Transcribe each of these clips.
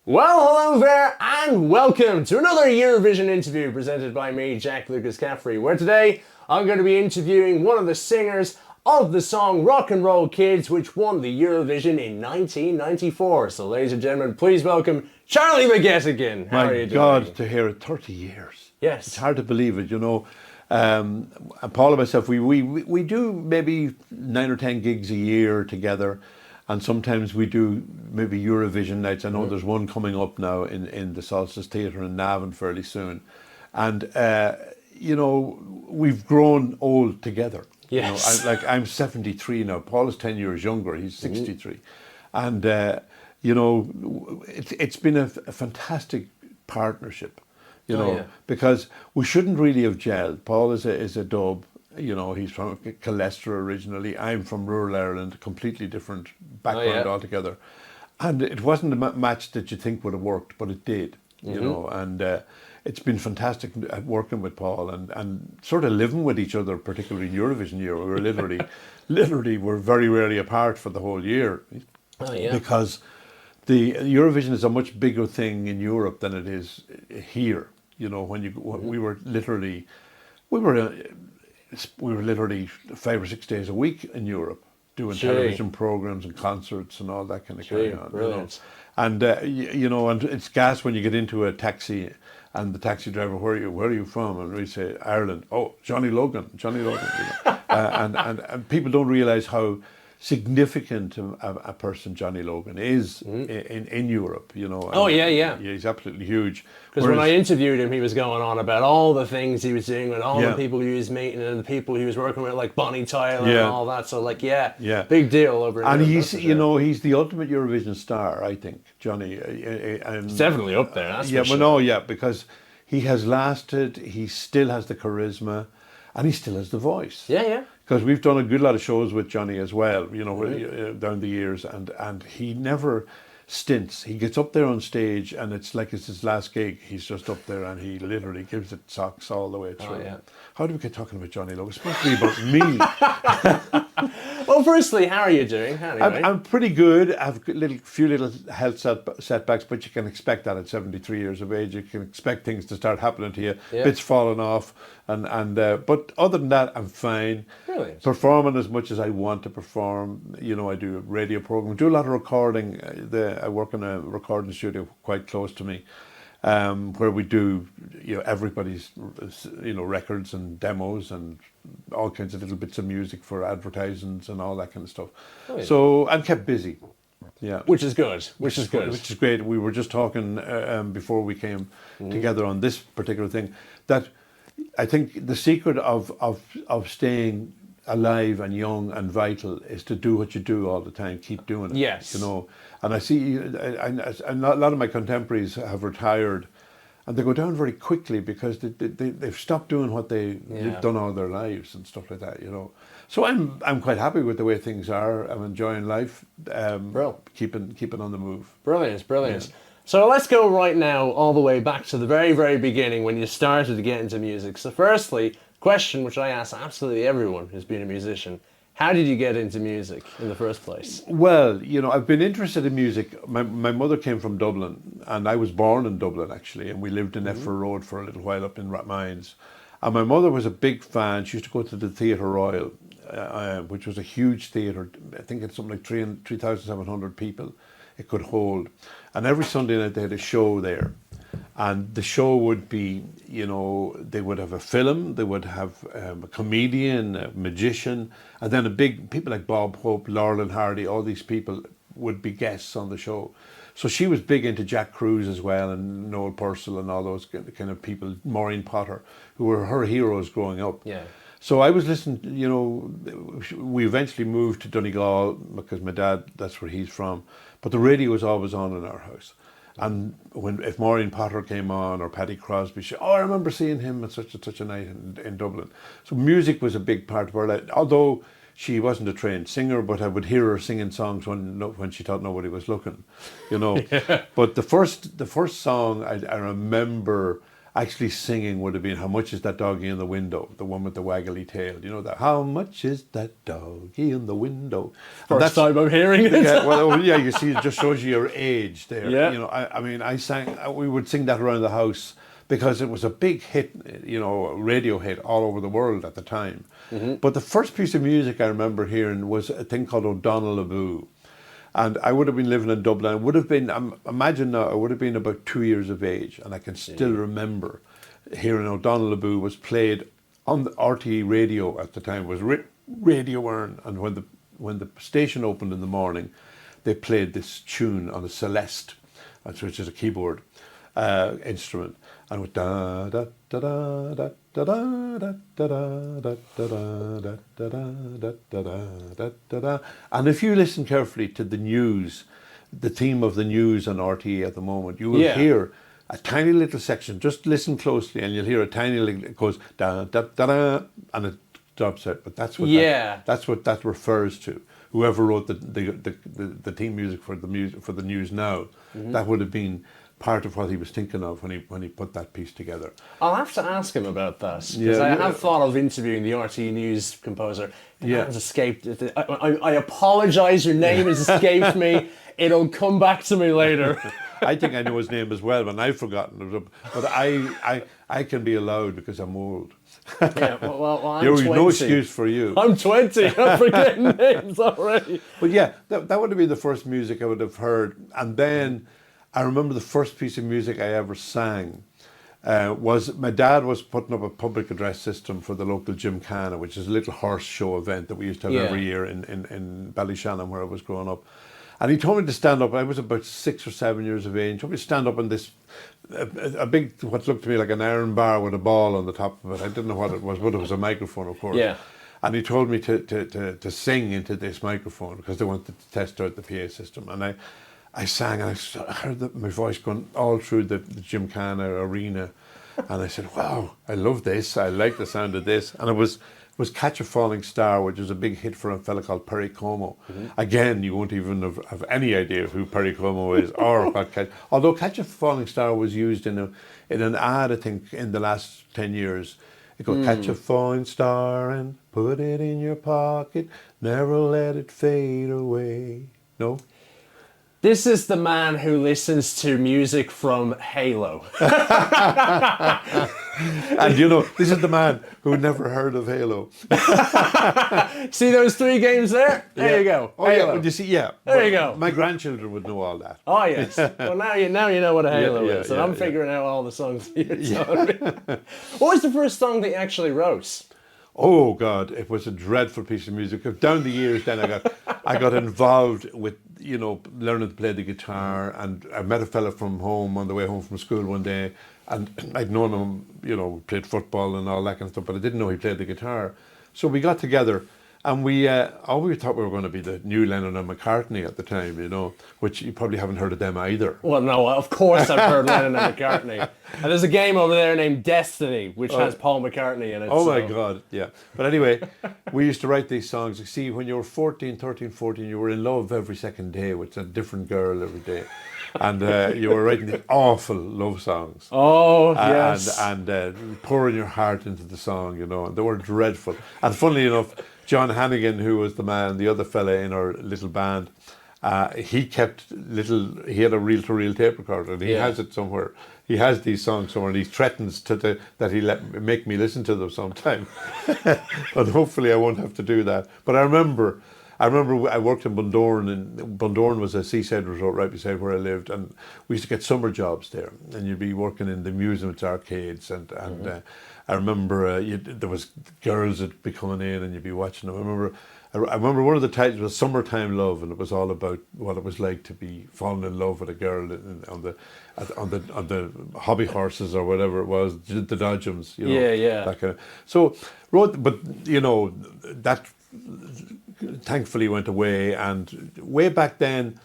Well, hello there, and welcome to another Eurovision interview presented by me, Jack Lucas Caffrey, where today I'm going to be interviewing one of the singers of the song Rock and Roll Kids, which won the Eurovision in 1994. So, ladies and gentlemen, please welcome Charlie McGettigan. How are you doing? My God, to hear it 30 years. Yes. It's hard to believe it, you know. Paul and myself, we do maybe 9 or 10 gigs a year together. And sometimes we do maybe Eurovision nights. I know there's one coming up now in the Solstice Theatre in Navan fairly soon. And, you know, we've grown old together. Yes. You know, I'm 73 now. Paul is 10 years younger. He's 63. And, you know, it's been a fantastic partnership, you know, because we shouldn't really have gelled. Paul is a dub. You know, he's from Calestra originally. I'm from rural Ireland, completely different background altogether. And it wasn't a match that you think would have worked, but it did, you know. And it's been fantastic working with Paul and sort of living with each other, particularly in Eurovision year. We were literally, we're very rarely apart for the whole year. Because the Eurovision is a much bigger thing in Europe than it is here. You know, we were literally 5 or 6 days a week in Europe doing television programs and concerts and all that kind of carry on. Brilliant. You know? And you know, and it's gas when you get into a taxi and the taxi driver, where are you from? And we say Ireland. Oh, Johnny Logan. You know? and people don't realise how significant a person Johnny Logan is in Europe, you know. And he's absolutely huge. Because when I interviewed him, he was going on about all the things he was doing with all the people he was meeting and the people he was working with, like Bonnie Tyler and all that. So, like, big deal over in And Europe, he's, you know, he's the ultimate Eurovision star, I think, Johnny. He's definitely up there, that's for sure. Because he has lasted, he still has the charisma, and he still has the voice. Because we've done a good lot of shows with Johnny as well, you know, down the years, and he never stints. He gets up there on stage, and it's like it's his last gig. He's just up there, and he literally gives it socks all the way through. How did we get talking about Johnny Logan? It's supposed to be about me. Well, firstly, how are you doing? I'm pretty good. I have a few little health setbacks, but you can expect that at 73 years of age. You can expect things to start happening to you, bits falling off, but other than that, I'm fine. Brilliant. Performing as much as I want to perform. You know, I do a radio program, do a lot of recording. I work in a recording studio quite close to me, where we do, you know, everybody's, you know, records and demos and all kinds of little bits of music for advertisements and all that kind of stuff. So I'm kept busy. Yeah, which is good. Which is great. We were just talking before we came together on this particular thing, that I think the secret of staying alive and young and vital is to do what you do all the time. Keep doing it. Yes. You know, and I see a lot of my contemporaries have retired, and they go down very quickly because they've stopped doing what they've done all their lives and stuff like that. You know, so I'm quite happy with the way things are. I'm enjoying life. Keeping on the move. Brilliant. Yeah. So let's go right now all the way back to the very, very beginning when you started to get into music. So firstly, question which I ask absolutely everyone who's been a musician: how did you get into music in the first place? Well, you know, I've been interested in music. My mother came from Dublin, and I was born in Dublin actually, and we lived in Effra Road for a little while up in Rathmines. And my mother was a big fan. She used to go to the Theatre Royal, which was a huge theatre. I think it's something like 3,700 people it could hold. And every Sunday night they had a show there. And the show would be, you know, they would have a film, they would have a comedian, a magician, and then people like Bob Hope, Laurel and Hardy, all these people would be guests on the show. So she was big into Jack Cruz as well, and Noel Purcell and all those kind of people, Maureen Potter, who were her heroes growing up. So I was listening, you know, we eventually moved to Donegal because my dad, that's where he's from, but the radio was always on in our house. And if Maureen Potter came on or Paddy Crosby, I remember seeing him at such and such a night in Dublin. So music was a big part of her life. Although she wasn't a trained singer, but I would hear her singing songs when she thought nobody was looking, you know. But the first song I remember actually singing would have been "How much is that doggy in the window?" The one with the waggly tail. You know that? How much is that doggy in the window? First time I'm hearing it. Yeah, well, yeah, you see, it just shows you your age there. Yeah. You know, I mean, we would sing that around the house because it was a big hit, you know, radio hit all over the world at the time. But the first piece of music I remember hearing was a thing called O'Donnell Aboo. And I would have been living in Dublin. I would have been, imagine now, I would have been about 2 years of age. And I can still remember hearing O'Donnell Aboo was played on the RTE radio at the time. It was Radio Earn. And when the station opened in the morning, they played this tune on a Celeste, which is a keyboard instrument. And with da da da da da da da da da da da da da. And if you listen carefully to the news, the theme of the news on RTE at the moment, you will hear a tiny little section. Just listen closely, and you'll hear a tiny little. It goes da da da da, and it drops out. But that's what that's what that refers to. Whoever wrote the theme music for the news now, that would have been part of what he was thinking of when he put that piece together. I'll have to ask him about that, because I have thought of interviewing the RTE News composer. The name has escaped. I apologise, your name has escaped me. It'll come back to me later. I think I know his name as well, but I've forgotten it. But I can be allowed because I'm old. Yeah, well, I'm There's 20. no excuse for you. I'm 20. I'm forgetting names already. But yeah, that would have been the first music I would have heard. And then I remember the first piece of music I ever sang was my dad was putting up a public address system for the local Gymkhana, which is a little horse show event that we used to have every year in Ballyshannon, where I was growing up. And he told me to stand up. I was about 6 or 7 years of age. He told me to stand up on this, a big, what looked to me like an iron bar with a ball on the top of it. I didn't know what it was, but it was a microphone, of course. Yeah. And he told me to sing into this microphone because they wanted to test out the PA system. And I sang, and I heard my voice going all through the Gymkhana arena. And I said, wow, I love this. I like the sound of this. And it was Catch a Falling Star, which was a big hit for a fella called Perry Como. Again, you won't even have any idea who Perry Como is or what although Catch a Falling Star was used in an ad, I think, in the last 10 years. It goes, catch a falling star and put it in your pocket, never let it fade away. No? This is the man who listens to music from Halo. And you know, this is the man who never heard of Halo. See those 3 games there? There you go. Oh, Halo. yeah, but you see, There you go. My grandchildren would know all that. Oh, yes. Well, now you know what a Halo is, and I'm figuring out all the songs you're telling me. What was the first song that you actually wrote? Oh God, it was a dreadful piece of music. Down the years, then I got involved with, you know, learning to play the guitar, and I met a fella from home on the way home from school one day, and I'd known him, you know, played football and all that kind of stuff, but I didn't know he played the guitar. So we got together, and we always thought we were going to be the new Lennon and McCartney at the time, you know, which you probably haven't heard of them either. Well, no, of course I've heard Lennon and McCartney. And there's a game over there named Destiny, which has Paul McCartney in it. Oh my God, yeah. But anyway, we used to write these songs. You see, when you were 13, you were in love every second day with a different girl every day. And you were writing these awful love songs. Oh, yes. And pouring your heart into the song, you know. And they were dreadful. And funnily enough, John Hannigan, who was the other fella in our little band, he had a reel-to-reel tape recorder, and he has it somewhere. He has these songs somewhere, and he threatens that he'll make me listen to them sometime. But hopefully I won't have to do that. But I remember I worked in Bundoran, and Bundoran was a seaside resort right beside where I lived, and we used to get summer jobs there, and you'd be working in the amusements arcades, and I remember there was girls that'd be coming in, and you'd be watching them. I remember one of the titles was Summertime Love, and it was all about what it was like to be falling in love with a girl on the hobby horses or whatever it was, the Dodgems, you know, that kind of. So but you know, that thankfully went away, and way back then,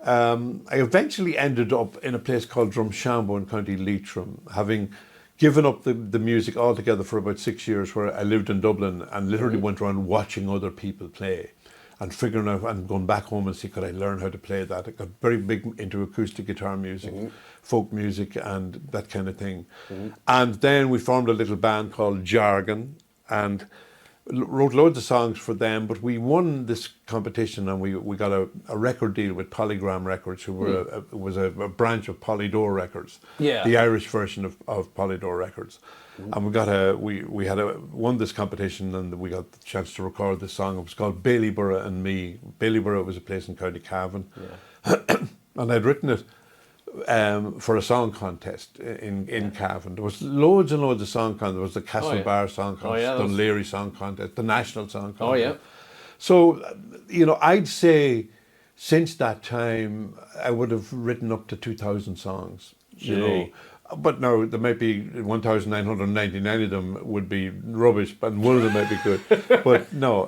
I eventually ended up in a place called Drumshanbo in County Leitrim, having given up the music altogether for about 6 years, where I lived in Dublin and literally went around watching other people play. and figuring out and going back home and see could I learn how to play that. I got very big into acoustic guitar music, folk music and that kind of thing. And then we formed a little band called Jargon and wrote loads of songs for them, but we won this competition and we got a record deal with Polygram Records, who were was a branch of Polydor Records, the Irish version of Polydor Records. And we won this competition and we got the chance to record this song. It was called Baileyborough and Me. Baileyborough was a place in County Cavan. And I'd written it for a song contest in Cavan. There was loads and loads of song contests. There was the Castlebar Song Contest, the Leary Song Contest, the National Song Contest. So, I'd say since that time, I would have written up to 2,000 songs, But no, there might be 1,999 of them would be rubbish, but one of them might be good. But no.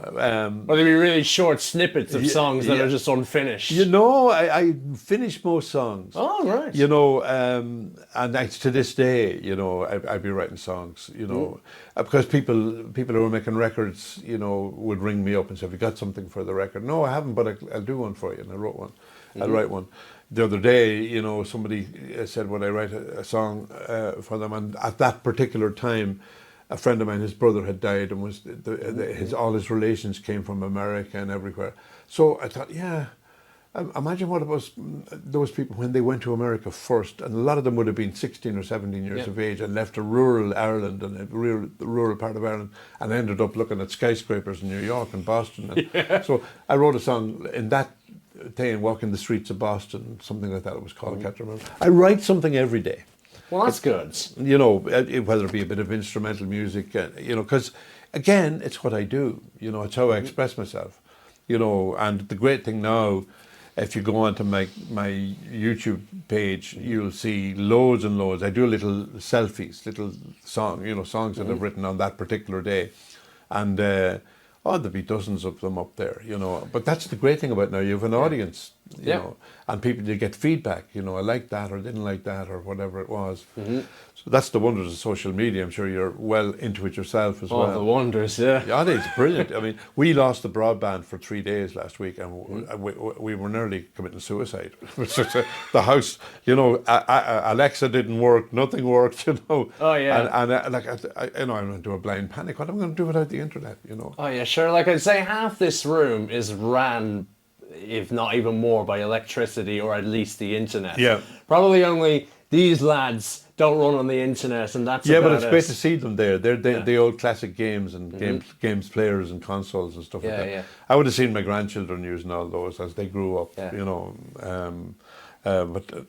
Or they'd be really short snippets of songs that are just unfinished. I finish most songs. Oh, right. And to this day, I'd be writing songs, because people who are making records, would ring me up and say, have you got something for the record? No, I haven't, but I'll do one for you. And I wrote one. I'll write one. The other day, somebody said, would I write a song for them? And at that particular time, a friend of mine, his brother had died, and was all his relations came from America and everywhere. So I thought, imagine what it was, those people when they went to America first, and a lot of them would have been 16 or 17 years of age and left a rural Ireland and a rural part of Ireland and ended up looking at skyscrapers in New York and Boston. So I wrote a song in that thing, Walking the Streets of Boston, something like that it was called, I can't remember. I write something every day. Well, that's good. Whether it be a bit of instrumental music, because again, it's what I do, it's how I express myself, and the great thing now, if you go onto my YouTube page, you'll see loads and loads. I do little selfies, little songs that I've written on that particular day, and there'll be dozens of them up there, But that's the great thing about now. You have an audience, and people, you get feedback, I like that or didn't like that or whatever it was. So that's the wonders of social media. I'm sure you're well into it yourself as well. Oh, the wonders, yeah. Yeah, it's brilliant. I mean, we lost the broadband for 3 days last week, and we were nearly committing suicide. The house, Alexa didn't work, nothing worked, Oh, yeah. And I went into a blind panic. What am I going to do without the internet, Oh, yeah, sure. Like I'd say half this room is ran, if not even more, by electricity or at least the internet. Yeah. Probably only these lads don't run on the internet, and that's but it's great to see them there. They're the old classic games and games players and consoles and stuff like that. Yeah. I would have seen my grandchildren using all those as they grew up, but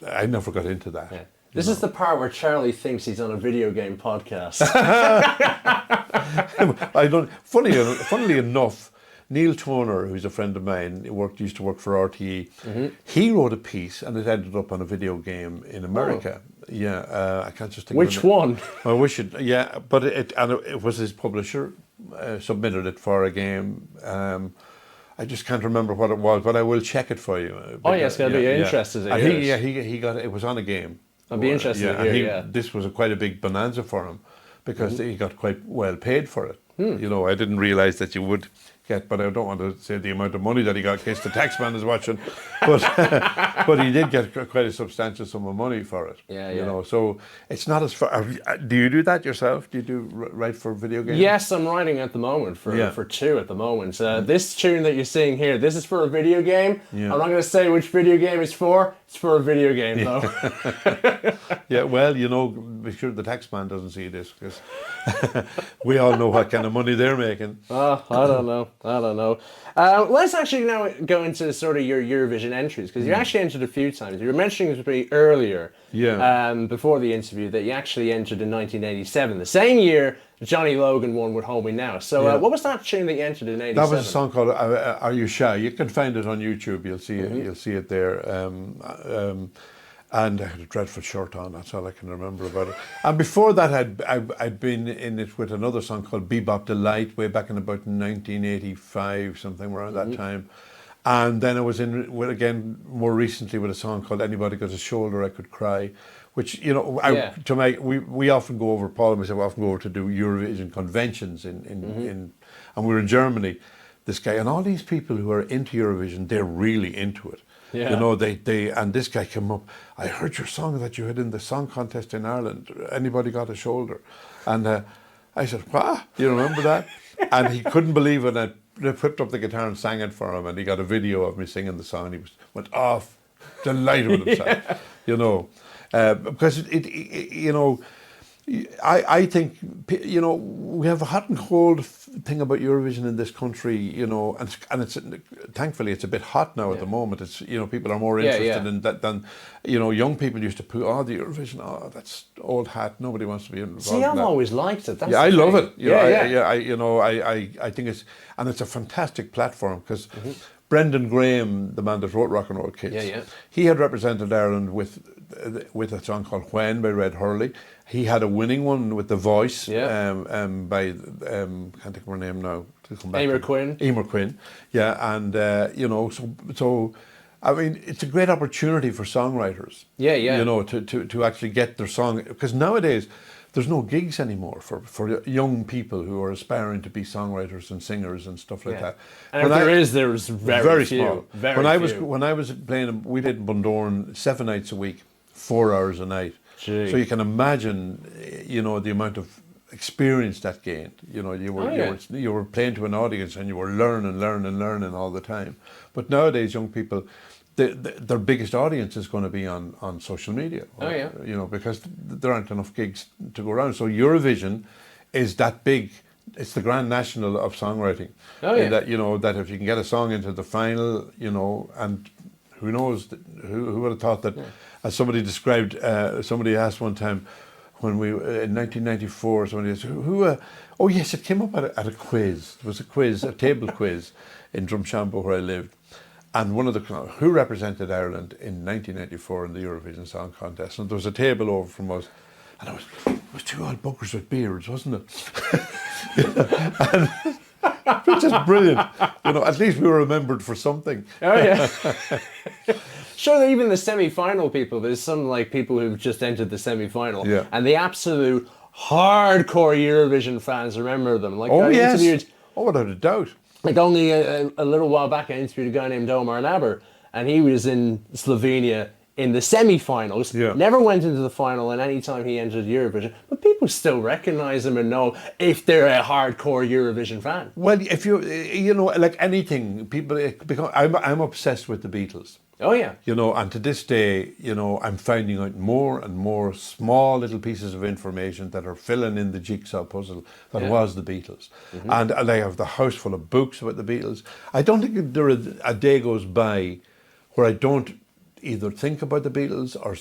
I never got into that. Yeah. This is the part where Charlie thinks he's on a video game podcast. Funnily enough, Neil Toner, who's a friend of mine, used to work for RTE. He wrote a piece, and it ended up on a video game in America. I can't just think. Which one? I wish it. Yeah, but it was his publisher submitted it for a game. I just can't remember what it was, but I will check it for you. It's going to be interested to hear. He got it. It was on a game. I'd be interested to hear. This was quite a big bonanza for him because he got quite well paid for it. I didn't realise that you would get, but I don't want to say the amount of money that he got in case the taxman is watching. But but he did get quite a substantial sum of money for it. So it's not as far. Do you do that yourself? Do you write for video games? Yes, I'm writing at the moment for 2 at the moment. This tune that you're seeing here, this is for a video game. I'm not going to say which video game it's for. It's for a video game, though. Well, be sure the taxman doesn't see this, because we all know what kind of money they're making. I don't know. Let's actually now go into sort of your Eurovision entries, because you actually entered a few times. You were mentioning to me earlier, before the interview, that you actually entered in 1987, the same year Johnny Logan won with Hold Me Now. So what was that tune that you entered in 87? That was a song called Are You Shy? You can find it on YouTube. You'll see it. You'll see it there. And I had a dreadful shirt on. That's all I can remember about it. And before that, I'd been in it with another song called Bebop Delight way back in about 1985, something around that time. And then I was in with, again, more recently, with a song called Anybody Got a Shoulder I Could Cry, which, we often go over, Paul and myself often go over to do Eurovision conventions and we were in Germany. this guy, and all these people who are into Eurovision, they're really into it. Yeah. You know, they and this guy came up, I heard your song that you had in the song contest in Ireland. Anybody got a shoulder? And I said, what? You remember that? And he couldn't believe it. And I whipped up the guitar and sang it for him, and he got a video of me singing the song. And he went off, delighted with himself. Yeah. You know, because you know, I think, you know, we have a hot and cold thing about Eurovision in this country, you know, and it's thankfully it's a bit hot now at the moment. It's, you know, people are more interested in that than, you know, young people used to put, the Eurovision, that's old hat, nobody wants to be involved. See, I've always liked it. That's I love it. You know, yeah. I think it's a fantastic platform because Brendan Graham, the man that wrote Rock and Roll Kids, he had represented Ireland with a song called When by Red Hurley. He had a winning one with The Voice by can't think of her name now. Emer Quinn, yeah, and you know, so I mean, it's a great opportunity for songwriters. You know, to actually get their song, because nowadays there's no gigs anymore for young people who are aspiring to be songwriters and singers and stuff like that. And if there's very few. Small. When I was playing, we did Bundoran 7 nights a week, 4 hours a night. Gee. So you can imagine, you know, the amount of experience that gained. You know, you were playing to an audience and you were learning all the time. But nowadays, young people, their biggest audience is going to be on social media. You know, because there aren't enough gigs to go around. So Eurovision is that big. It's the Grand National of songwriting. That, you know, that if you can get a song into the final, you know, and who knows, who would have thought that, as somebody described, somebody asked one time when we, in 1994, somebody asked, oh yes, it came up at a quiz. There was a quiz, a table quiz in Drumshanbo where I lived. And one of the, who represented Ireland in 1994 in the Eurovision Song Contest. And there was a table over from us, and it was two old buggers with beards, wasn't it? Which is brilliant. You know, at least we were remembered for something. Sure, even the semi-final people, there's some like people who've just entered the semi-final, and the absolute hardcore Eurovision fans remember them. Like, without a doubt. Like only a little while back, I interviewed a guy named Omar Naber, and he was in Slovenia in the semi-finals, never went into the final, and any time he entered Eurovision, but people still recognise him and know if they're a hardcore Eurovision fan. Well, if you know, like anything, people become. I'm obsessed with the Beatles. Oh yeah. You know, and to this day, you know, I'm finding out more and more small little pieces of information that are filling in the jigsaw puzzle that was the Beatles. And I have the house full of books about the Beatles. I don't think there a day goes by where I don't either think about the Beatles or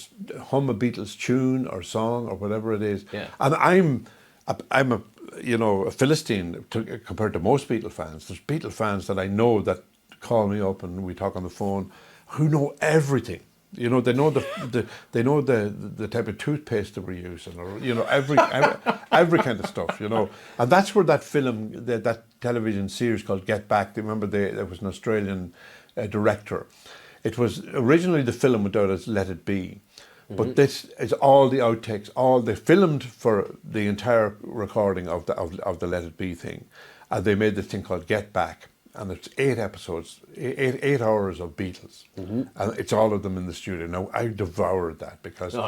hum a Beatles tune or song or whatever it is. And I'm a you know, a Philistine compared to most Beatle fans. There's Beatle fans that I know that call me up and we talk on the phone, who know everything. You know, they know the type of toothpaste that we're using, or you know, every kind of stuff. You know, and that's where that film, that television series called Get Back. Remember, there was an Australian director. It was originally the film without us, Let It Be, but this is all the outtakes. All they filmed for the entire recording of the Let It Be thing, and they made this thing called Get Back. And it's 8 episodes, 8 hours of Beatles, and it's all of them in the studio. Now I devoured that because you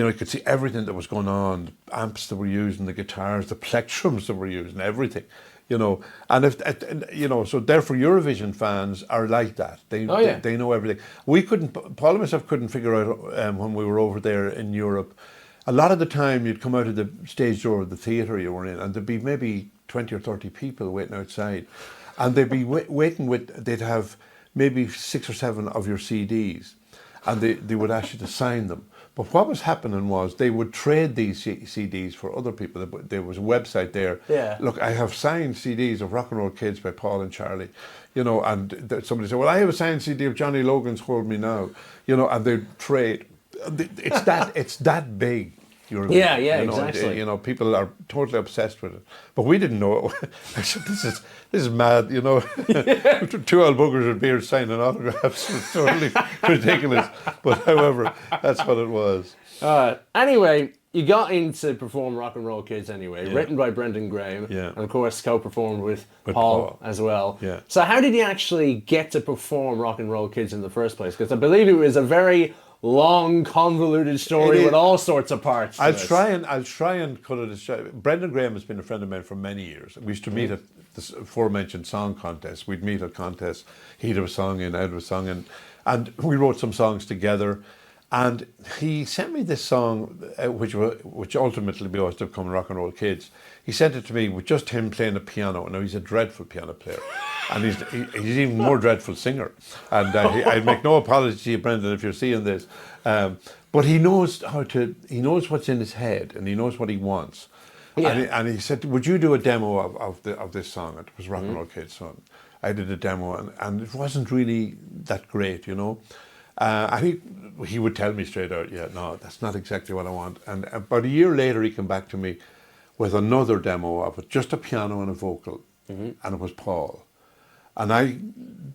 know, you could see everything that was going on, the amps that were using, the guitars, the plectrums that were using, everything, you know. And you know, so therefore Eurovision fans are like that. They know everything. We couldn't, Paul and myself couldn't figure out when we were over there in Europe. A lot of the time you'd come out of the stage door of the theatre you were in, and there'd be maybe 20 or 30 people waiting outside. And they'd be waiting they'd have maybe 6 or 7 of your CDs, and they would ask you to sign them. But what was happening was they would trade these CDs for other people. There was a website there. Look, I have signed CDs of Rock and Roll Kids by Paul and Charlie, you know, and somebody said, well, I have a signed CD of Johnny Logan's Hold Me Now, you know, and they'd trade. It's that big. Eurovision, exactly. You know, people are totally obsessed with it, but we didn't know it. I said, this is mad. You know, 2 old buggers with beards signing autographs. It's totally ridiculous. But however, that's what it was. Anyway, you got into perform Rock and Roll Kids anyway, written by Brendan Graham, and of course co-performed with Paul as well. Yeah. So how did you actually get to perform Rock and Roll Kids in the first place? Because I believe it was a very long, convoluted story with all sorts of parts. I'll try and cut it short. Brendan Graham has been a friend of mine for many years. We used to meet at the aforementioned song contest. We'd meet at contests. He'd have a song in, I'd have a song in, and we wrote some songs together. And he sent me this song, which ultimately was to become Rock and Roll Kids. He sent it to me with just him playing the piano. Now, he's a dreadful piano player. And he's even more dreadful singer. And I make no apology to you, Brendan, if you're seeing this. But he knows what's in his head, and he knows what he wants. Yeah. And he said, would you do a demo of this song? It was Rock and Roll Kids song. I did a demo, and it wasn't really that great, you know. I think he would tell me straight out, yeah, no, that's not exactly what I want. And about a year later, he came back to me with another demo of it, just a piano and a vocal, and it was Paul. And I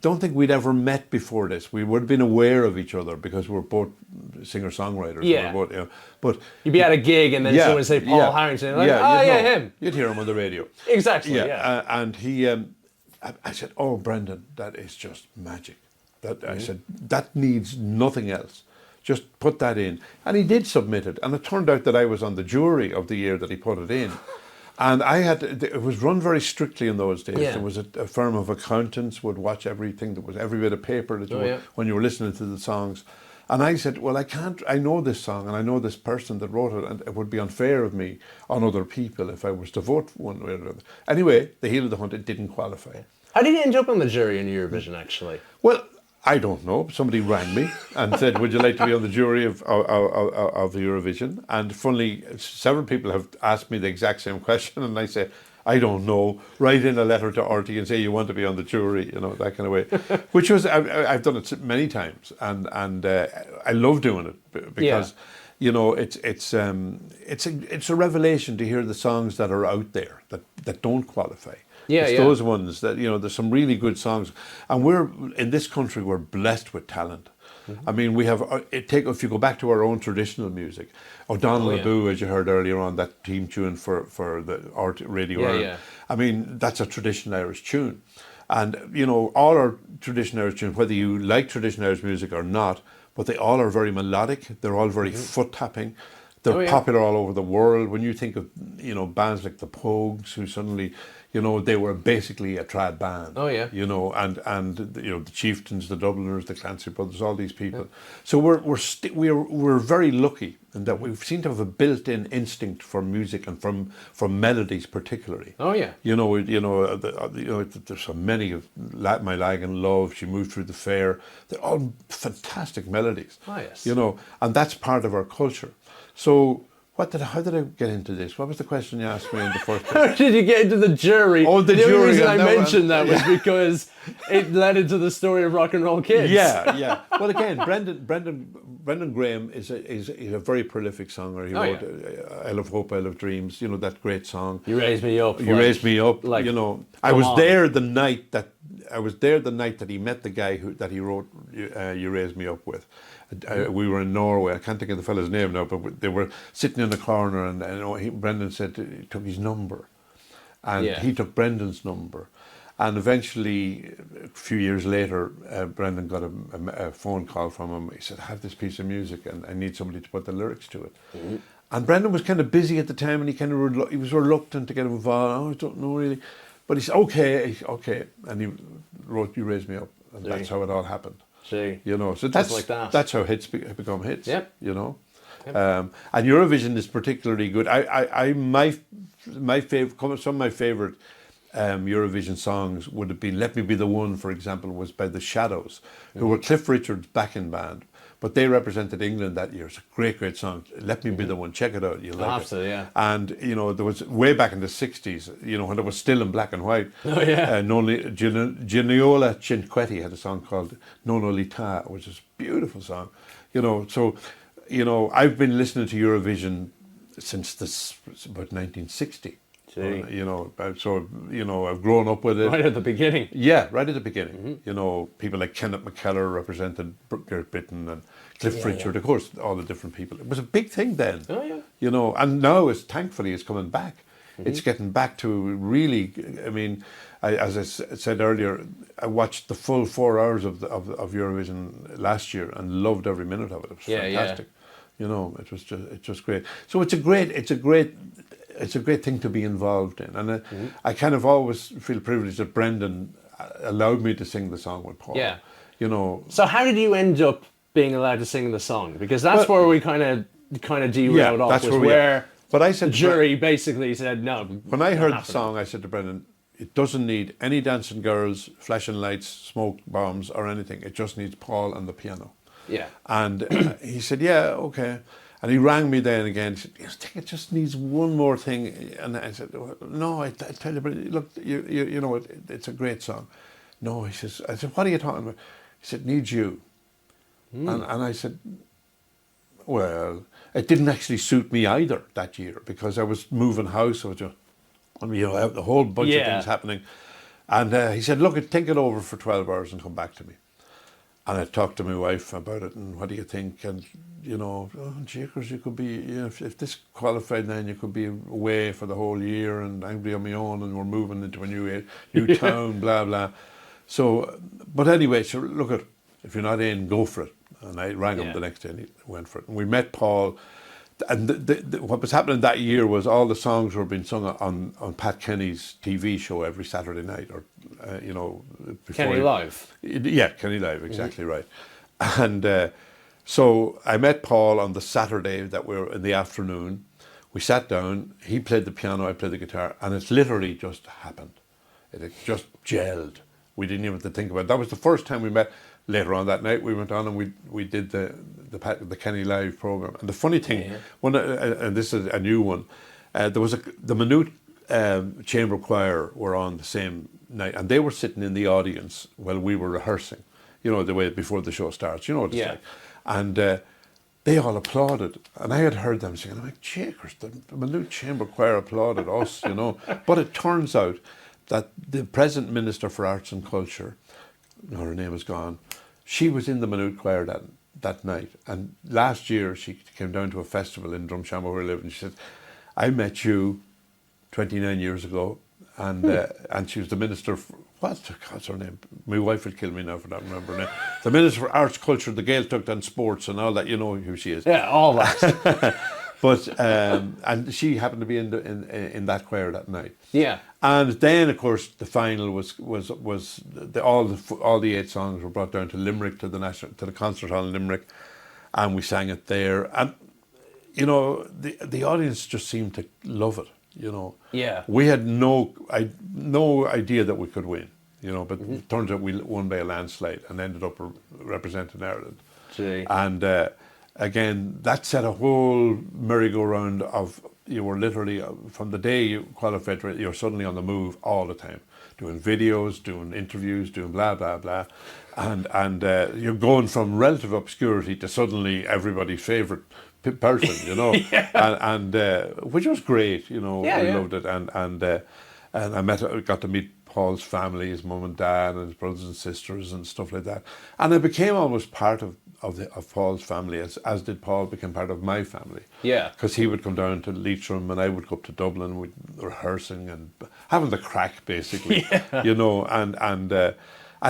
don't think we'd ever met before this. We would have been aware of each other because we're both singer-songwriters. Yeah. We're both, you know, but you'd be at a gig and then someone would say Paul Harrington, like, him. You'd hear him on the radio. Exactly, yeah. And he, I said, oh, Brendan, that is just magic. I said, that needs nothing else. Just put that in. And he did submit it. And it turned out that I was on the jury of the year that he put it in. And it was run very strictly in those days. Yeah. There was a firm of accountants would watch everything. There was every bit of paper that when you were listening to the songs. And I said, well, I know this song and I know this person that wrote it, and it would be unfair of me on other people if I was to vote one way or another. Anyway, the heel of the hunt, it didn't qualify. How did you end up on the jury in Eurovision, actually? Well, I don't know. Somebody rang me and said, would you like to be on the jury of Eurovision? And funnily, several people have asked me the exact same question, and I say, I don't know. Write in a letter to RT and say you want to be on the jury, you know, that kind of way. Which was, I've done it many times, and I love doing it because, you know, it's a revelation to hear the songs that are out there that don't qualify. It's those ones that, you know, there's some really good songs. And in this country, we're blessed with talent. I mean, we have, if you go back to our own traditional music, O'Donnell Aboo, as you heard earlier on, that theme tune for the Radio Ireland. I mean, that's a traditional Irish tune. And, you know, all our traditional Irish tunes, whether you like traditional Irish music or not, but they all are very melodic. They're all very foot-tapping. They're popular all over the world. When you think of, you know, bands like the Pogues, who suddenly, you know, they were basically a trad band. Oh yeah. You know, and you know, the Chieftains, the Dubliners, the Clancy Brothers, all these people. Yeah. So we're very lucky in that we seem to have a built-in instinct for music and for melodies particularly. Oh yeah. There's so many of My Lagan Love, She Moved Through the Fair. They're all fantastic melodies. Oh yes. You know, and that's part of our culture. So how did I get into this? What was the question you asked me in the first place? How did you get into the jury? Oh, the jury. Only reason I mentioned that was because it led into the story of Rock and Roll Kids. Yeah. Well, again, Brendan Graham is a very prolific songer. He wrote I Love Hope, I Love Dreams, you know, that great song. You Raised Me Up. You Raised Me Up, like, you know. I was there the night that he met the guy that he wrote You Raised Me Up with. We were in Norway. I can't think of the fellow's name now, but they were sitting in the corner, and Brendan said he took his number, and he took Brendan's number, and eventually, a few years later, Brendan got a phone call from him. He said, "I have this piece of music, and I need somebody to put the lyrics to it." Mm-hmm. And Brendan was kind of busy at the time, and he was reluctant to get involved. Oh, I don't know really, but he said, "Okay," and he wrote "You Raised Me Up," and that's how it all happened. See, you know, so that's how hits become hits. Yep. You know, and Eurovision is particularly good. My favorite, some of my favorite Eurovision songs would have been "Let Me Be the One," for example, was by the Shadows, who were Cliff Richard's backing band, but they represented England that year. It's a great song. "Let Me Be the One." Check it out. You'll like it. Yeah. And you know, there was way back in the '60s, you know, when it was still in black and white. Oh yeah. Giniola Cinquetti had a song called "Non Olita," which is a beautiful song. You know, so you know, I've been listening to Eurovision since about 1960. Gee. I've grown up with it. Right at the beginning. Yeah, right at the beginning. People like Kenneth McKellar represented Great Britain, and Cliff Richard, of course, all the different people. It was a big thing then. Oh, yeah. And now thankfully it's coming back. It's getting back to really, I mean, as I said earlier, I watched the full 4 hours of Eurovision last year and loved every minute of it. It was fantastic. It's just great. So it's a great thing to be involved in. And I kind of always feel privileged that Brendan allowed me to sing the song with Paul. Yeah. So how did you end up being allowed to sing the song? Because that's where we kind of derailed off. That's was where but I said the jury basically said no. When I heard the song, I said to Brendan, it doesn't need any dancing girls, flashing lights, smoke bombs or anything. It just needs Paul and the piano. Yeah. And he said, yeah, okay. And he rang me then again. He said, I think it just needs one more thing. And I said, no, I tell you, look, you know, it's a great song. No, he says, I said, what are you talking about? He said, needs you. And I said, well, it didn't actually suit me either that year because I was moving house. I was just, the whole bunch of things happening. And he said, look, think it over for 12 hours and come back to me. And I talked to my wife about it, and what do you think? And, Jakers, you could be, if this qualified then, you could be away for the whole year, and I'd be on my own, and we're moving into a new town, blah, blah. So, but anyway, so look, if you're not in, go for it. And I rang him the next day, and he went for it. And we met Paul. And what was happening that year was all the songs were being sung on Pat Kenny's TV show every Saturday night, or Kenny Live. Yeah, Kenny Live, exactly right. And so I met Paul on the Saturday that we were in the afternoon. We sat down. He played the piano, I played the guitar, and it literally just happened. It just gelled. We didn't even have to think about it. That was the first time we met. Later on that night, we went on and we did the Kenny Live program. And the funny thing, and this is a new one, there was the Minute Chamber Choir were on the same night, and they were sitting in the audience while we were rehearsing. The way before the show starts. You know what it's like. And they all applauded, and I had heard them singing. I'm like, Jakers, the Minute Chamber Choir applauded us, But it turns out that the present Minister for Arts and Culture, her name is gone, she was in the Minute Choir that night. And last year she came down to a festival in Drumshanbo where I live, and she said, I met you 29 years ago, and she was the Minister for, what's her name? My wife would kill me now for not remembering her name. The Minister for Arts, Culture, the Gaeltacht and Sports and all that, you know who she is. Yeah, all that. But and she happened to be in that choir that night. Yeah. And then, of course, the final was all the 8 songs were brought down to Limerick, to the concert hall in Limerick, and we sang it there. And the audience just seemed to love it. Yeah. We had no idea that we could win. But it turns out we won by a landslide and ended up representing Ireland. Gee. And again, that set a whole merry-go-round of, you were literally, from the day you qualified, you're suddenly on the move all the time, doing videos, doing interviews, doing blah, blah, blah. And you're going from relative obscurity to suddenly everybody's favourite person, and which was great, we loved it. And I got to meet Paul's family, his mum and dad and his brothers and sisters and stuff like that. And I became almost part of Paul's family, as did Paul become part of my family. Yeah. Because he would come down to Leitrim and I would go up to Dublin, we'd rehearsing and having the crack, basically. And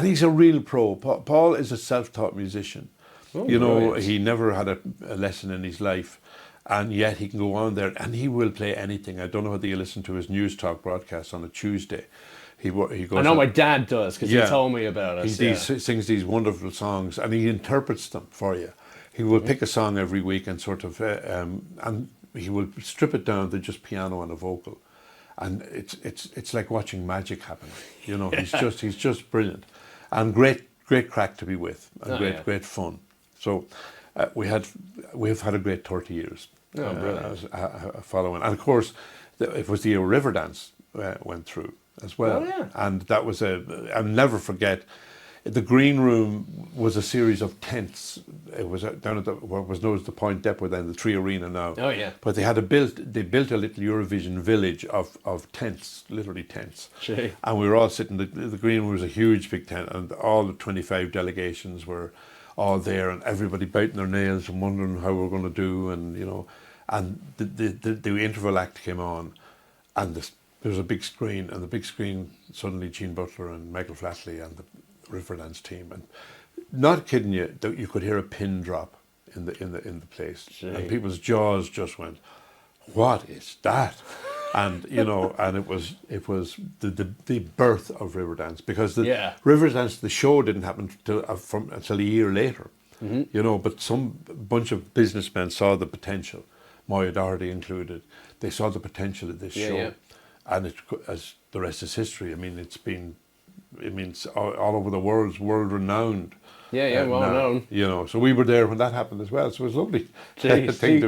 he's a real pro. Paul is a self-taught musician. Oh, right. He never had a lesson in his life, and yet he can go on there and he will play anything. I don't know whether you listen to his news talk broadcast on a Tuesday. He goes. I know my dad does, because he told me about it. He sings these wonderful songs and he interprets them for you. He will pick a song every week and sort of, and he will strip it down to just piano and a vocal, and it's like watching magic happen. He's just brilliant, and great crack to be with, and great fun. So we've had a great 30 years following, and of course it was the Riverdance went through as well. Oh, yeah. And that was I'll never forget. the green room was a series of tents. It was down at what was known as the Point Depot then, the Tree Arena now. Oh yeah. But they built a little Eurovision village of tents, literally tents. Gee. And we were all sitting, the green room was a huge big tent, and all the 25 delegations were all there, and everybody biting their nails and wondering how we were going to do, and and the interval act came on, and there was a big screen, and the big screen, suddenly Gene Butler and Michael Flatley and the Riverdance team, and not kidding you, you could hear a pin drop in the place. Gee. And people's jaws just went, "What is that?" And and it was the birth of Riverdance, because the Riverdance, the show, didn't happen until a year later. Mm-hmm. But some bunch of businessmen saw the potential, Moya Doherty included. They saw the potential of this show, and as the rest is history. I mean, it's all over the world, it's world renowned. Well known. So we were there when that happened as well. So it was a lovely thing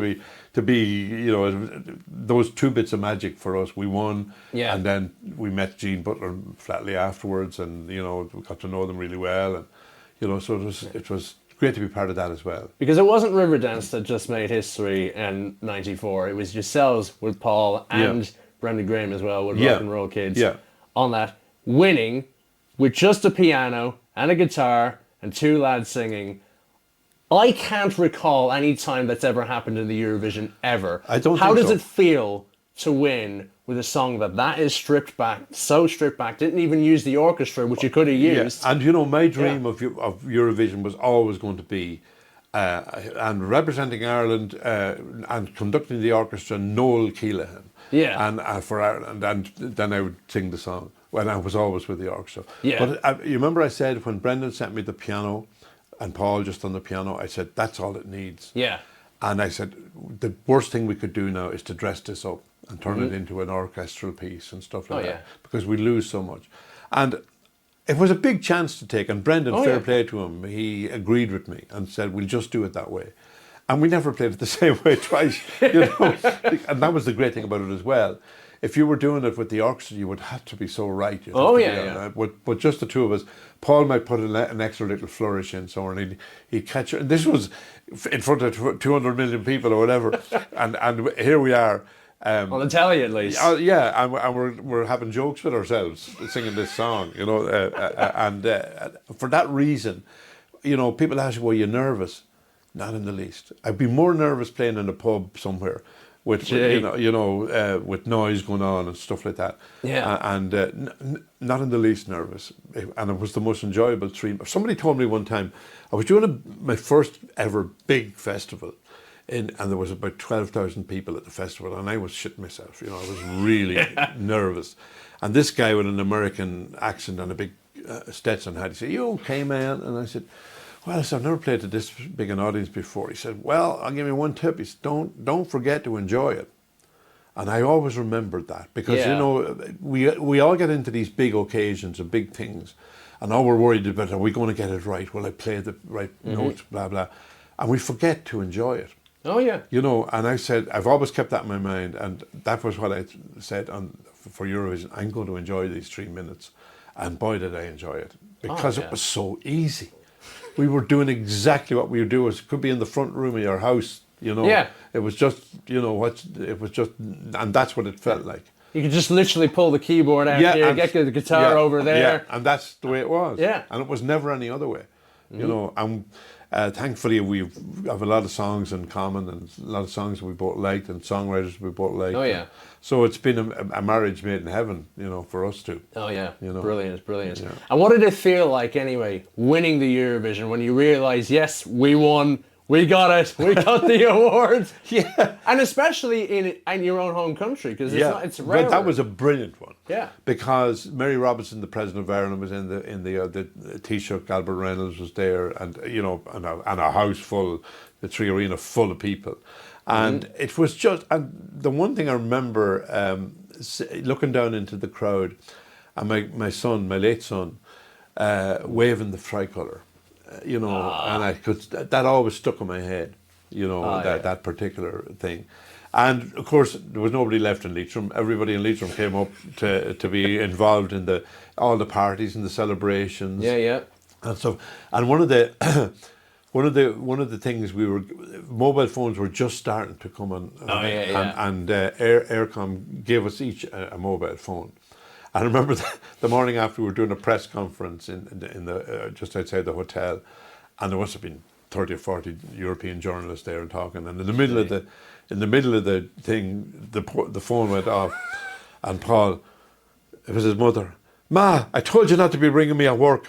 to be, those two bits of magic for us. We won, and then we met Gene Butler and Flatley afterwards, and we got to know them really well, and so it was great to be part of that as well. Because it wasn't Riverdance that just made history in '94. It was yourselves with Paul and Brendan Graham as well with Rock and Roll Kids on that, winning with just a piano and a guitar and two lads singing. I can't recall any time that's ever happened in the Eurovision ever. How does it feel to win with a song that is stripped back, didn't even use the orchestra, which you could have used? And my dream of Eurovision was always going to be, and representing Ireland and conducting the orchestra, Noel Keelan. And for Ireland, and then I would sing the song when I was always with the orchestra. But you remember I said when Brendan sent me the piano and Paul just on the piano, I said, that's all it needs. And I said, the worst thing we could do now is to dress this up and turn it into an orchestral piece and stuff like that, because we lose so much. And it was a big chance to take, and Brendan, fair play to him, he agreed with me and said, we'll just do it that way. And we never played it the same way twice, And that was the great thing about it as well. If you were doing it with the orchestra, you would have to be so right. But just the two of us, Paul might put an extra little flourish in somewhere, and he'd catch it. And this was in front of 200 million people or whatever. and here we are. On the telly, at least. And we're having jokes with ourselves singing this song, and for that reason, people ask, were you nervous? Not in the least. I'd be more nervous playing in a pub somewhere with with noise going on and stuff like that. Not in the least nervous. And it was the most enjoyable stream. Somebody told me one time, I was doing my first ever big festival, and there was about 12,000 people at the festival, and I was shitting myself. I was really nervous. And this guy with an American accent and a big Stetson hat, he said, "You okay, man?" And I said, "Well," I said, "I've never played to this big an audience before." He said, "Well, I'll give you one tip." He said, don't forget to enjoy it. And I always remembered that, because we all get into these big occasions and big things, and all we're worried about, are we going to get it right? Will I play the right notes? Blah blah, and we forget to enjoy it. And I said, I've always kept that in my mind, and that was what I said for Eurovision. I'm going to enjoy these 3 minutes, and boy did I enjoy it, because it was so easy. We were doing exactly what we would do. It could be in the front room of your house, It was just, it was just, and that's what it felt like. You could just literally pull the keyboard out here, get the guitar over there. And that's the way it was. And it was never any other way, And thankfully we have a lot of songs in common, and a lot of songs we both liked, and songwriters we both liked. So it's been a marriage made in heaven, for us two. Brilliant. And what did it feel like anyway, winning the Eurovision, when you realise, yes, we won, we got it, we got the award? And especially in your own home country, because it's rare. But that was a brilliant one. Because Mary Robinson, the President of Ireland, was in the Taoiseach, Albert Reynolds was there, and and a house full, the Tree Arena full of people. And it was just, and the one thing I remember, looking down into the crowd, and my son, my late son, waving the tricolour, and that always stuck in my head, that particular thing. And of course, there was nobody left in Leitrim. Everybody in Leitrim came up to be involved in all the parties and the celebrations. and stuff. And one of the one of the things mobile phones were just starting to come on, and Aircom gave us each a mobile phone. And I remember the morning after we were doing a press conference in the just outside the hotel, and there must have been 30 or 40 European journalists there and talking. And in the middle of the thing, the phone went off, and Paul, it was his mother. Ma, I told you not to be ringing me at work.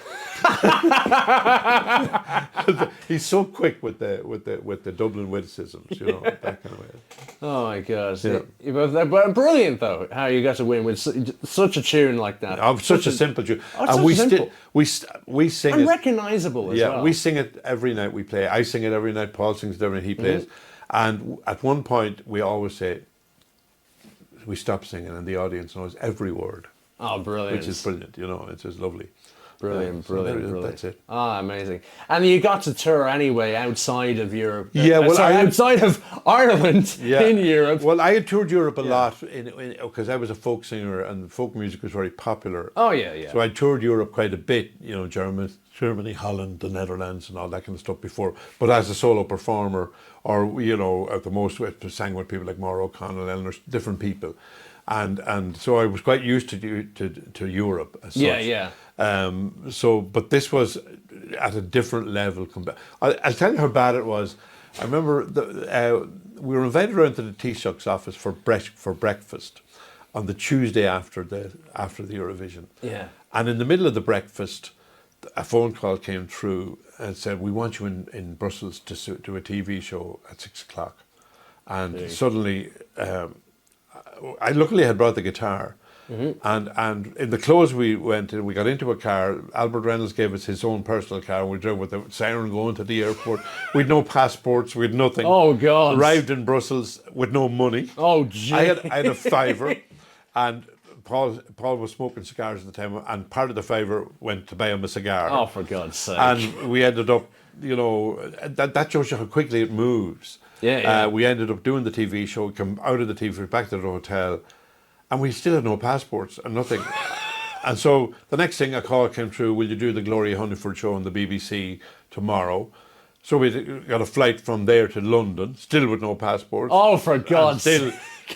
He's so quick with the Dublin witticisms, that kind of way. Oh my God! Yeah. But brilliant though, how you got to win with such a tune like that. Oh, such a simple tune, and we sing and it recognisable as well. Yeah, we sing it every night we play. I sing it every night. Paul sings it every night he plays. And at one point, we always say, we stop singing, and the audience knows every word. Oh, brilliant! Which is brilliant. It's just lovely. Brilliant. That's it. Ah, amazing. And you got to tour anyway outside of Europe. Yeah, outside of Ireland in Europe. Well, I had toured Europe a lot because I was a folk singer and folk music was very popular. Oh, yeah. So I toured Europe quite a bit, Germany, Holland, the Netherlands and all that kind of stuff before. But as a solo performer or, at the most, I sang with people like Maura O'Connell, Eleanor, different people. And so I was quite used to Europe as such. Yeah. But this was at a different level. I'll tell you how bad it was. I remember we were invited around to the Taoiseach's office for breakfast on the Tuesday after the Eurovision. Yeah. And in the middle of the breakfast, a phone call came through and said, "We want you in Brussels to do a TV show at 6:00." And suddenly, I luckily had brought the guitar. And in the clothes we went in, we got into a car. Albert Reynolds gave us his own personal car. We drove with the siren going to the airport. We'd no passports. We'd nothing. Oh God! Arrived in Brussels with no money. Oh gee! I had a fiver, and Paul was smoking cigars at the time, and part of the fiver went to buy him a cigar. Oh, for God's sake! And we ended up, that shows you how quickly it moves. Yeah. We ended up doing the TV show. Come out of the TV, back to the hotel. And we still had no passports and nothing. And so the next thing, a call came through, will you do the Gloria Hunniford show on the BBC tomorrow? So we got a flight from there to London, still with no passports. Oh, for God's sake. Still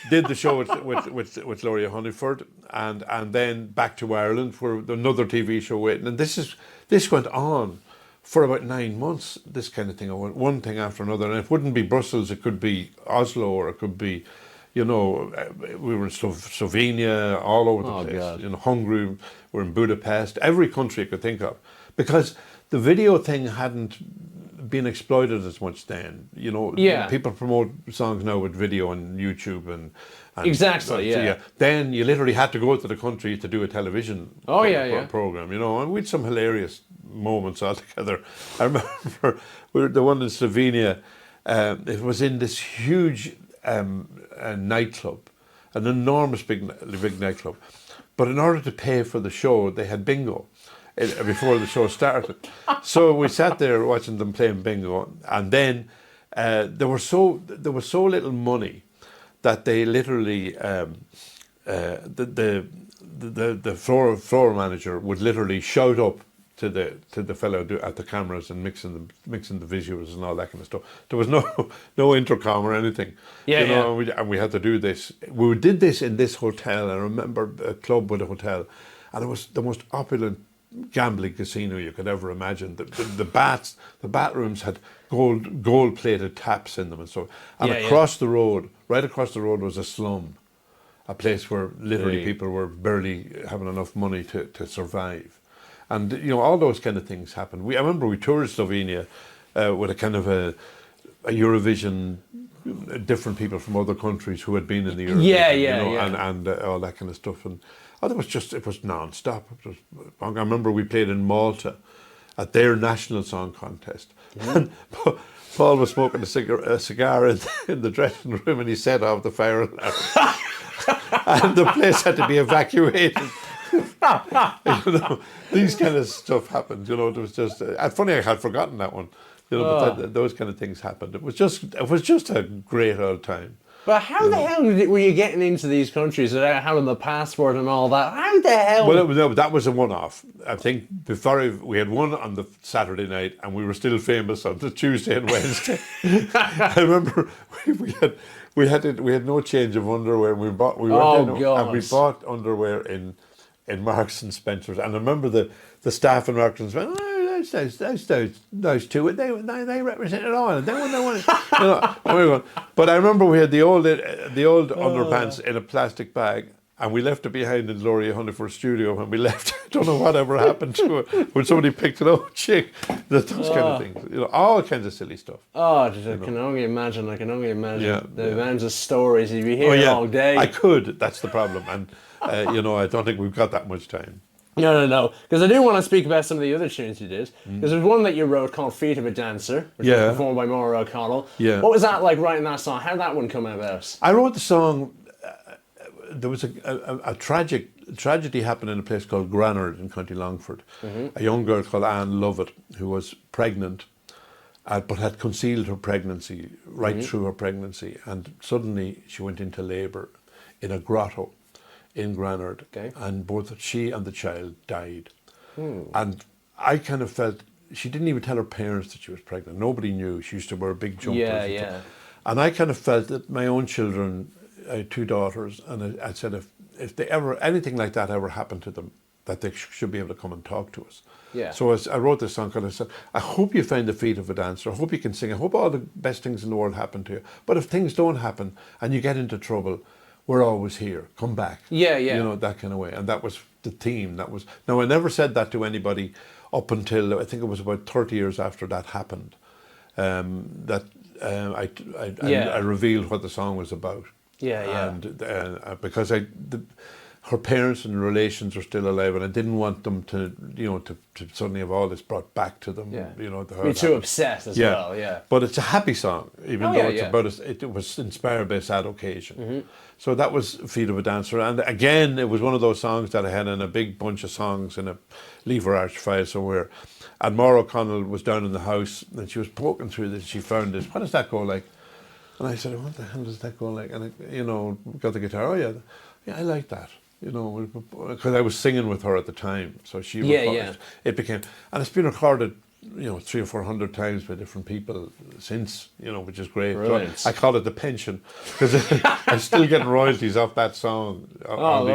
did the show with Gloria Hunniford and then back to Ireland for another TV show waiting. And this went on for about 9 months, this kind of thing. I went one thing after another. And it wouldn't be Brussels, it could be Oslo, or it could be... we were in Slovenia, all over the place. God. Hungary, we're in Budapest, every country I could think of, because the video thing hadn't been exploited as much then. People promote songs now with video on YouTube and exactly. Yeah. Then you literally had to go to the country to do a television program. And we had some hilarious moments altogether. I remember the one in Slovenia. It was in this huge. A nightclub, an enormous big nightclub, but in order to pay for the show, they had bingo before the show started. So we sat there watching them playing bingo, and then there was so little money that they literally the floor manager would literally shout up to the fellow at the cameras and mixing the visuals and all that kind of stuff. There was no intercom or anything. And we had to do this. We did this in this hotel. I remember a club with a hotel, and it was the most opulent gambling casino you could ever imagine. The bathrooms had gold plated taps in them and so. And across the road, right across the road, was a slum, a place where literally people were barely having enough money to survive. And all those kind of things happened. I remember we toured Slovenia with a kind of a Eurovision, different people from other countries who had been in the Eurovision, and all that kind of stuff. And it was non-stop. I remember we played in Malta at their national song contest, and Paul was smoking a cigar in the dressing room, and he set off the fire alarm, and the place had to be evacuated. These kind of stuff happened. It was just funny. I had forgotten that one. But those kind of things happened. It was just a great old time. But how the hell were you getting into these countries without having the passport and all that? How the hell? Well, that was a one-off. I think before we had one on the Saturday night, and we were still famous on the Tuesday and Wednesday. I remember we had no change of underwear. We bought underwear in Marks and Spencer's, and I remember the staff in Marks and Spencer's. Those two, they represent it all. And they want, but I remember we had the old underpants in a plastic bag, and we left it behind in Laurie Honeyford studio when we left. I don't know whatever happened to it when somebody picked it up. Those kind of things, all kinds of silly stuff. I can only imagine. The amount of stories you'd be hearing all day. I could. That's the problem, and I don't think we've got that much time. No. Because I do want to speak about some of the other tunes you did. Because there's one that you wrote called Feet of a Dancer, which was performed by Maura O'Connell. Yeah. What was that like writing that song? How did that one come about? I wrote the song. There was a tragedy happened in a place called Granard in County Longford. A young girl called Anne Lovett, who was pregnant, but had concealed her pregnancy right through her pregnancy. And suddenly she went into labour in a grotto in Granard, and both she and the child died. And I kind of felt, she didn't even tell her parents that she was pregnant. Nobody knew. She used to wear big jumpers. And I kind of felt that my own children, I had 2 daughters, and I said if they ever, anything like that ever happened to them, that they should be able to come and talk to us. So I wrote this song and I said, I hope you find the feet of a dancer. I hope you can sing. I hope all the best things in the world happen to you. But if things don't happen and you get into trouble, we're always here. Come back. That kind of way. And that was the theme. Now, I never said that to anybody up until I think it was about 30 years after that happened. I revealed what the song was about. And because her parents and relations are still alive, and I didn't want them to suddenly have all this brought back to them. You're too upset as well. But it's a happy song, even though it's about it was inspired by a sad occasion. So that was Feet of a Dancer, and again, it was one of those songs that I had in a big bunch of songs in a lever arch file somewhere. And Maura O'Connell was down in the house, and she was poking through this. She found this. What does that go like? And I said, what the hell does that go like? And got the guitar. Oh yeah, I like that. Because I was singing with her at the time, so she recorded. It became, and it's been recorded, 300 or 400 times by different people since, which is great. So I call it the pension, because I'm still getting royalties off that song all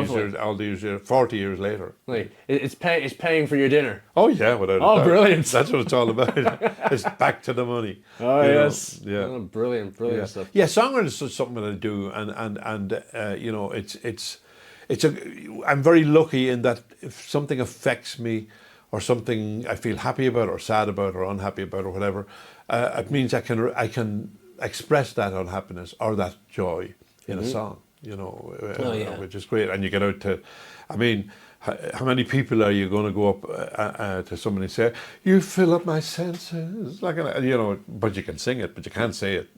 these years, 40 years later. Like it's paying for your dinner. Oh yeah, without a doubt. Brilliant! That's what it's all about. It's back to the money. Yes. Yeah. Oh, brilliant stuff. Yeah, songwriting is something that I do, and I'm very lucky in that if something affects me, or something I feel happy about, or sad about, or unhappy about, or whatever, it means I can express that unhappiness or that joy in a song, which is great. And you get out to, how many people are you going to go up to somebody and say, "You fill up my senses," but you can sing it, but you can't say it.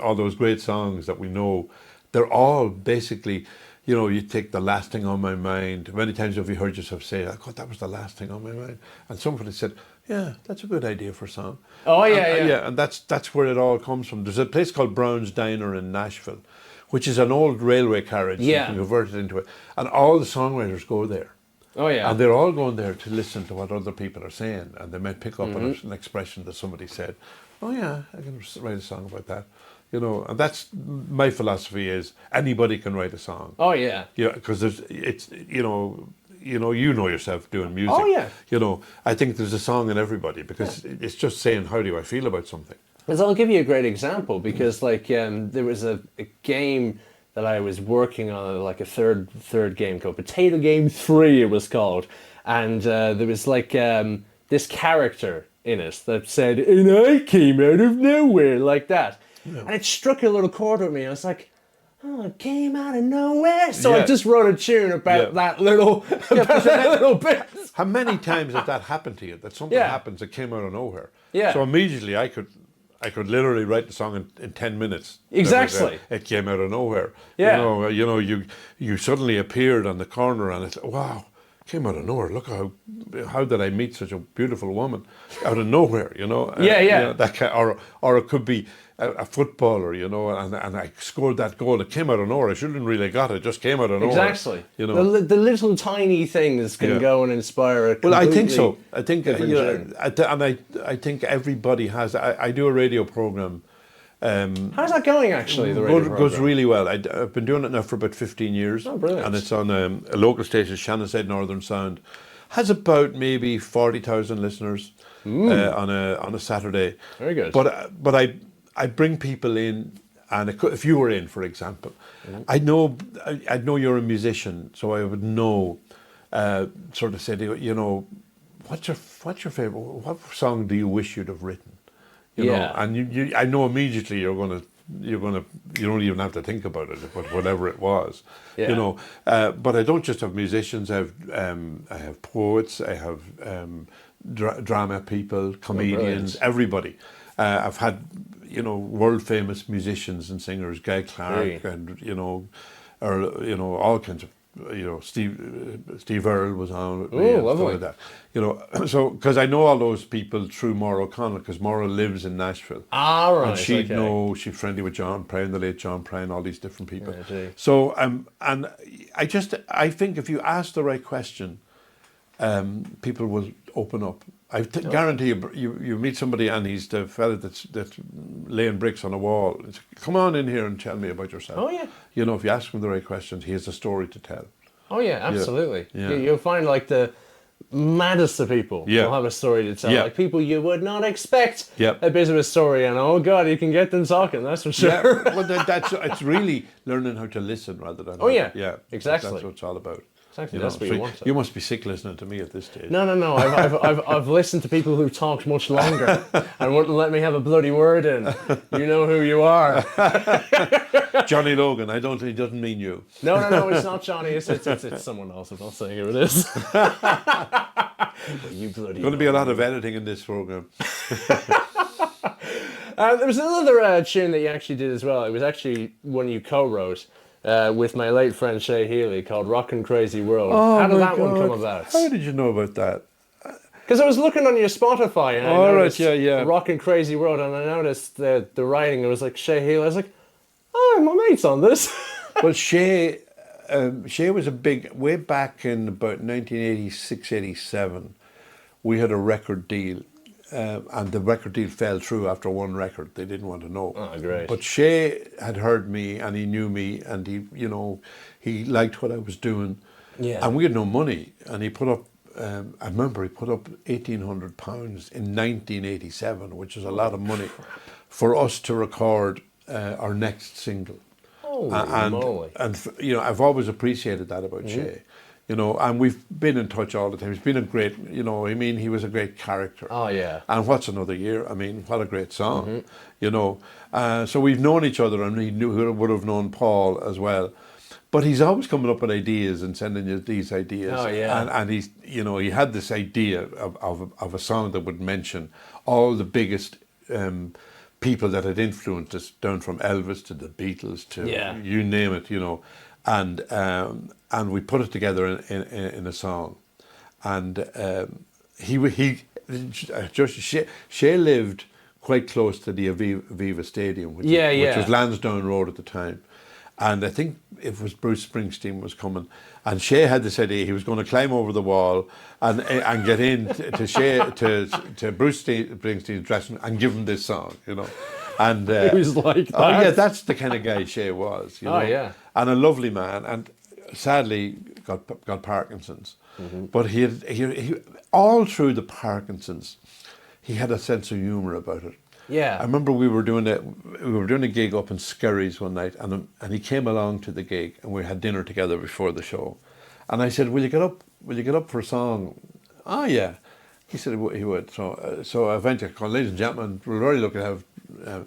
All those great songs that we know, they're all basically. You take The Last Thing on My Mind. Many times have you heard yourself say, "Oh God, that was the last thing on my mind," and somebody said, "Yeah, that's a good idea for a song." And that's where it all comes from. There's a place called Brown's Diner in Nashville, which is an old railway carriage. You can convert it into it, and all the songwriters go there. And they're all going there to listen to what other people are saying, and they might pick up on an expression that somebody said. Oh yeah, I can write a song about that. And that's my philosophy is anybody can write a song. Oh yeah. Because you know yourself doing music. Oh yeah. I think there's a song in everybody because it's just saying how do I feel about something. Because I'll give you a great example because there was a game that I was working on, like a third game called Potato Game 3 it was called, and there was this character in it that said, "And I came out of nowhere," like that. And it struck a little chord with me. I was like, "Oh, it came out of nowhere." So I just wrote a tune about that little bit. How many times has that happened to you? That something happens that came out of nowhere. Yeah. So immediately I could literally write the song in 10 minutes. Exactly. It came out of nowhere. Yeah. You suddenly appeared on the corner and it's wow. came out of nowhere. Look how did I meet such a beautiful woman out of nowhere? You know. Yeah. You know, that kind, or it could be a footballer, you know, and I scored that goal. It came out of nowhere. I shouldn't really got it. It just came out of nowhere. Exactly. You know, the little tiny things can go and inspire a well, I think so. I think different tune. I think everybody has. I do a radio program. How's that going, actually, the radio program? Goes really well. I've been doing it now for about 15 years. Oh, brilliant. And it's on a local station, Shannonside Northern Sound. Has about maybe 40,000 listeners on a Saturday. Very good. But I bring people in, and if you were in, for example, I'd know you're a musician, so I would know, sort of say to you, you know, what's your favorite? What song do you wish you'd have written? You know, and I know immediately you don't even have to think about it, but whatever it was, you know. But I don't just have musicians. I have poets. I have drama people, comedians, everybody. I've had, you know, world famous musicians and singers, Guy Clark, and you know, or you know, all kinds of. You know, Steve Earle was on with me and stuff like that. You know, so because I know all those people through Maura O'Connell, because Maura lives in Nashville. Ah, right. And she'd know, she's friendly with John Prine, the late John Prine, all these different people. Yeah, so and I think if you ask the right question, people will open up. I guarantee you meet somebody and he's the fella that's laying bricks on a wall. It's, come on in here and tell me about yourself. Oh, yeah. You know, if you ask him the right questions, he has a story to tell. Oh, yeah, absolutely. Yeah. You'll find, like, the maddest of people will have a story to tell. Like, people you would not expect a bit of a story, and oh, God, you can get them talking, that's for sure. Yeah, well, it's really learning how to listen rather than... Yeah, exactly. That's what it's all about. Exactly, that's what you want. You must be sick listening to me at this stage. No. I've listened to people who've talked much longer and wouldn't let me have a bloody word in. You know who you are. Johnny Logan. He doesn't mean you. No. It's not Johnny. It's someone else. I'm not saying who it is. You bloody. Going to be a lot of editing in this program. There was another tune that you actually did as well. It was actually one you co-wrote. With my late friend Shay Healy, called Rockin' Crazy World. Oh, how did that one come about? How did you know about that? Because I was looking on your Spotify and I noticed yeah. Rockin' Crazy World, and I noticed the writing. It was like Shay Healy. I was like, oh, my mate's on this. Well, Shay was a big, way back in about 1986, 87, we had a record deal. And the record deal fell through after one record. They didn't want to know. Oh, great. But Shay had heard me and he knew me and he liked what I was doing. Yeah. And we had no money. And he put up, I remember he put up £1,800 in 1987, which is a lot of money for us to record our next single. Holy moly. And you know, I've always appreciated that about Shay. You know, and we've been in touch all the time. He's been a great, you know, I mean, he was a great character. Oh, yeah. And What's Another Year? I mean, what a great song, you know. So we've known each other, and he would have known Paul as well. But he's always coming up with ideas and sending you these ideas. Oh, yeah. And he's, you know, he had this idea of a song that would mention all the biggest people that had influenced us, down from Elvis to the Beatles to you name it, you know. And we put it together in a song, and Shay lived quite close to the Aviva Stadium, which was Lansdowne Road at the time, and I think it was Bruce Springsteen was coming, and Shay had this idea he was going to climb over the wall and get in to Bruce Springsteen's dressing room and give him this song, you know. And it was like that. Oh yeah, that's the kind of guy Shay was, you know. Oh yeah, and a lovely man, and sadly got Parkinson's. But he all through the Parkinson's, he had a sense of humour about it. Yeah, I remember we were doing a gig up in Skerries one night, and he came along to the gig, and we had dinner together before the show, and I said, "Will you get up for a song?" "Oh yeah." He said he would. So eventually I called, "Ladies and gentlemen, we're very lucky to have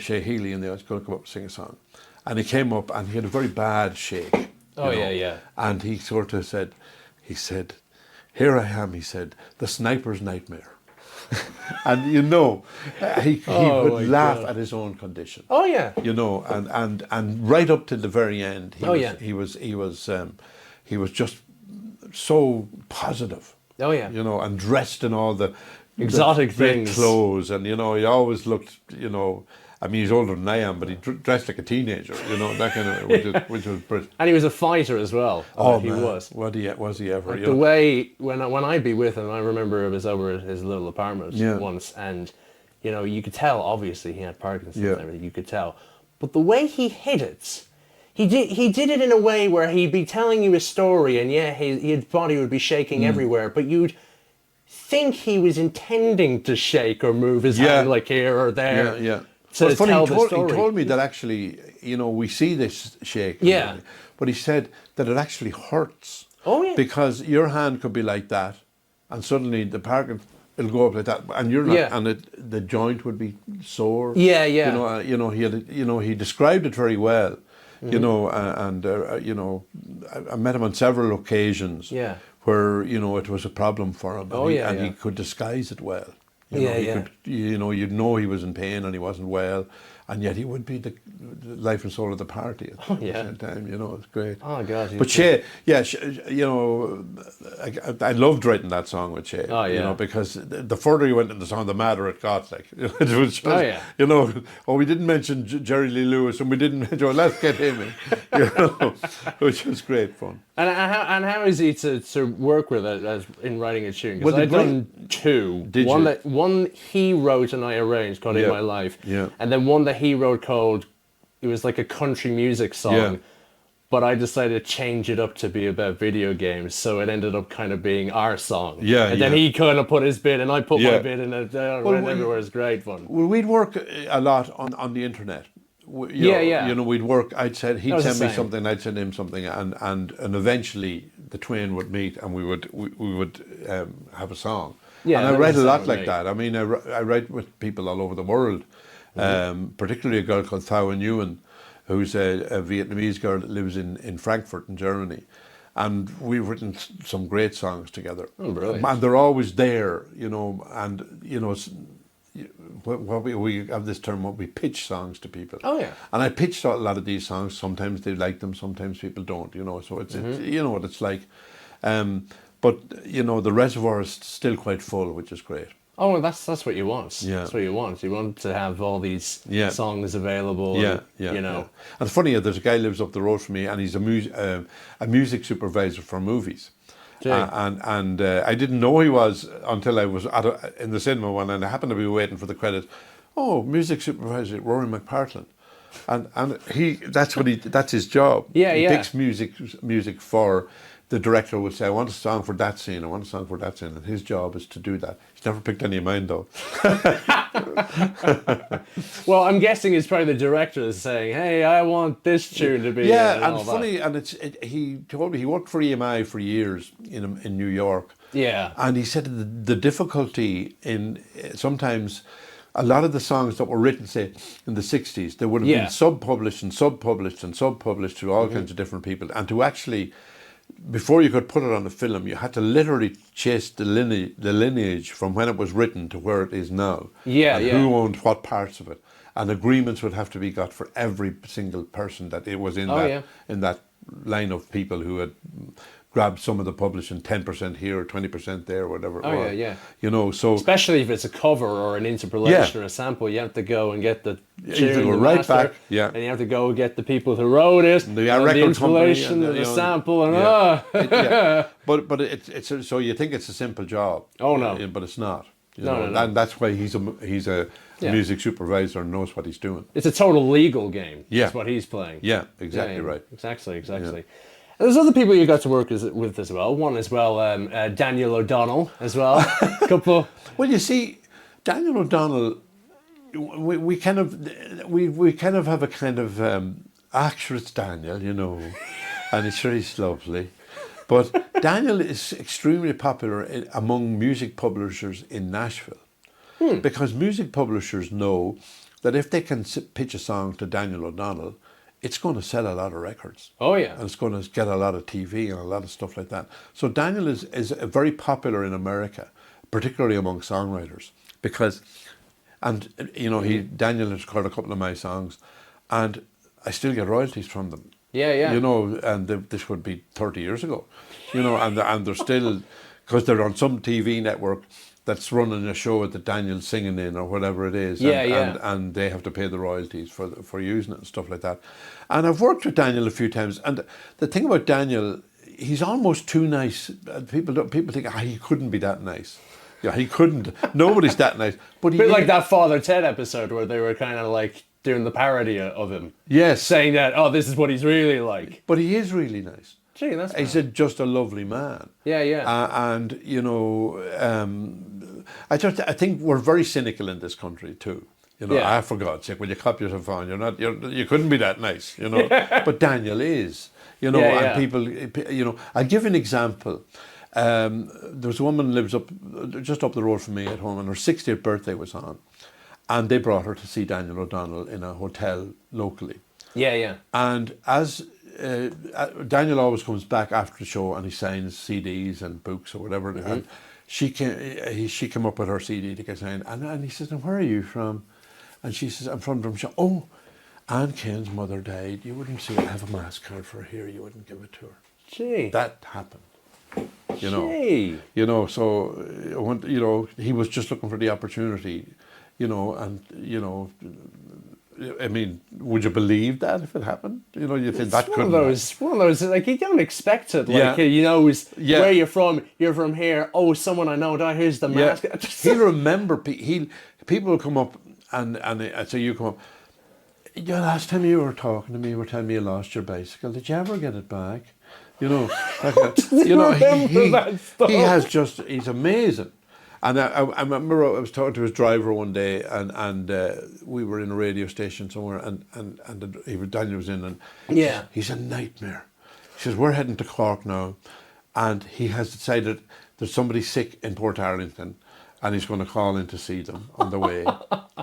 Shay Healy in there. He's going to come up and sing a song." And he came up and he had a very bad shake. Oh, yeah. And he sort of said, "Here I am," he said, "the sniper's nightmare." And you know, he would laugh at his own condition. Oh yeah. You know, and right up to the very end, he was just so positive. Oh yeah. You know, and dressed in all the Exotic great things. clothes, and you know, he always looked, you know, I mean, he's older than I am, but he dressed like a teenager, you know, that kind of, which was brilliant. And he was a fighter as well. Oh, he man. was. Was he ever? Like you the know? way when I'd be with him, I remember it was over at his little apartment Yeah. once, and you know, you could tell. Obviously, he had Parkinson's Yeah. and everything. You could tell, but the way he hit it, he did it in a way where he'd be telling you a story, and yeah, his body would be shaking everywhere, but you'd think he was intending to shake or move his hand like here or there. Yeah. To Well, funny, tell he the story. told me that actually, you know, we see this shake. Yeah. But he said that it actually hurts. Oh yeah. Because your hand could be like that, and suddenly the Parkinson, it'll go up like that, and you're not, Yeah. and the joint would be sore. Yeah, yeah. He described it very well. You know, you know, I met him on several occasions. Yeah. Where you know it was a problem for him. And he could disguise it well. Could, you know, you'd know he was in pain and he wasn't well, and yet he would be the life and soul of the party at the same time. You know, it's great. Oh God! But Shay, you know, I loved writing that song with Shay. Oh yeah. You know, because the further you went in the song, the madder it got. Like it was just, you know, we didn't mention Jerry Lee Lewis, and we didn't mention, well, let's get him in. You know, which was great fun. And how is he to work with it as in writing a tune? Because Well, I've done two. Did one you? One he wrote and I arranged called In My Life. Yeah. And then one that he wrote called, it was like a country music song. Yeah. But I decided to change it up to be about video games, so it ended up kind of being our song. Yeah, and then he kind of put his bit, and I put my Yeah. bit in it. It went everywhere. It's great fun. Well, we'd work a lot on the internet. Yeah. You know, we'd work. He'd That send was the me same. something, I'd send him something, and eventually the twain would meet, and we would have a song. Yeah, and I that write a was the lot same like with me. that. I mean, I write with people all over the world, particularly a girl called Thao Nguyen, who's a Vietnamese girl that lives in Frankfurt in Germany. And we've written some great songs together. Oh, brilliant. And they're always there, you know, and, you know, what we have this term, what we pitch songs to people. Oh, yeah. And I pitch a lot of these songs. Sometimes they like them, sometimes people don't, you know, so it's you know what it's like. But, you know, the reservoir is still quite full, which is great. Oh, well, that's what you want. Yeah. That's what you want. You want to have all these Yeah. songs available. Yeah, and, you know. Yeah. And it's funny, there's a guy who lives up the road from me, and he's a music supervisor for movies. And I didn't know he was until I was in the cinema one, and I happened to be waiting for the credits. Oh, music supervisor Rory McPartlin. And that's his job. Yeah, he yeah. picks music for. The director would say, I want a song for that scene, I want a song for that scene, and his job is to do that. He's never picked any of mine, though. Well, I'm guessing it's probably the director is saying, hey, I want this tune to be... Yeah, and all it's funny, and he told me he worked for EMI for years in New York. Yeah. And he said the difficulty in sometimes a lot of the songs that were written, say, in the 60s, they would have been sub-published and sub-published and sub-published to all kinds of different people. And to actually... Before you could put it on a film, you had to literally chase the lineage from when it was written to where it is now. Yeah, and who owned what parts of it. And agreements would have to be got for every single person that it was in that line of people who had grabbed some of the publishing, 10% here or 20% there, or whatever it was. Yeah. You know, so... Especially if it's a cover or an interpolation or a sample, you have to go and get the tune, have to go the right master, back, and you have to go get the people who wrote it, the and record the interpolation, company, and the you know, sample, and But it's so you think it's a simple job. Oh, no. But it's not. No. And that's why he's a music supervisor and knows what he's doing. It's a total legal game. Yeah. That's what he's playing. Yeah, exactly right. Exactly. Yeah. There's other people you got to work with as well. One as well, Daniel O'Donnell as well. A couple. Well, you see, Daniel O'Donnell, we kind of have a kind of sure it's Daniel, you know, and it's sure he's lovely. But Daniel is extremely popular among music publishers in Nashville because music publishers know that if they can pitch a song to Daniel O'Donnell, it's going to sell a lot of records. Oh, yeah. And it's going to get a lot of TV and a lot of stuff like that. So Daniel is very popular in America, particularly among songwriters, because, and you know, Daniel has recorded a couple of my songs, and I still get royalties from them. Yeah. You know, and this would be 30 years ago. You know, and they're still, because they're on some TV network that's running a show that Daniel's singing in or whatever it is. And they have to pay the royalties for using it and stuff like that. And I've worked with Daniel a few times, and the thing about Daniel, he's almost too nice. People think, he couldn't be that nice. Yeah, he couldn't. Nobody's that nice. But a bit like that Father Ted episode where they were kind of like doing the parody of him. Yes. Saying that, this is what he's really like. But he is really nice. Gee, that's He's just a lovely man. Yeah. And, you know, I think we're very cynical in this country too. You know, for God's sake, when you clap yourself on, you couldn't be that nice, you know. But Daniel is, you know, and people, you know, I'll give you an example. There's a woman who lives just up the road from me at home, and her 60th birthday was on, and they brought her to see Daniel O'Donnell in a hotel locally. Yeah. And as Daniel always comes back after the show and he signs CDs and books or whatever. And she came up with her CD to get signed, and he says, "And where are you from?" And she says, "I'm from Drumshanbo." "Oh, Anne Kane's mother died. You wouldn't see I have a mass card for her here. You wouldn't give it to her." Gee. That happened. You know. Gee. You know. So you know, he was just looking for the opportunity. You know, and you know. I mean, would you believe that if it happened? You know, you think that could. One of those, like, you don't expect it. Like, you know, where you're from. You're from here. Oh, someone I know. Here's the mask. He'll remember. People will come up and so you come up. "Yeah, last time you were talking to me, you were telling me you lost your bicycle. Did you ever get it back?" You know, you know, he has just. He's amazing. And I remember I was talking to his driver one day, and we were in a radio station somewhere, and Daniel was in, and he's a nightmare. He says, "We're heading to Cork now, and he has decided there's somebody sick in Port Harrington, and he's going to call in to see them on the way,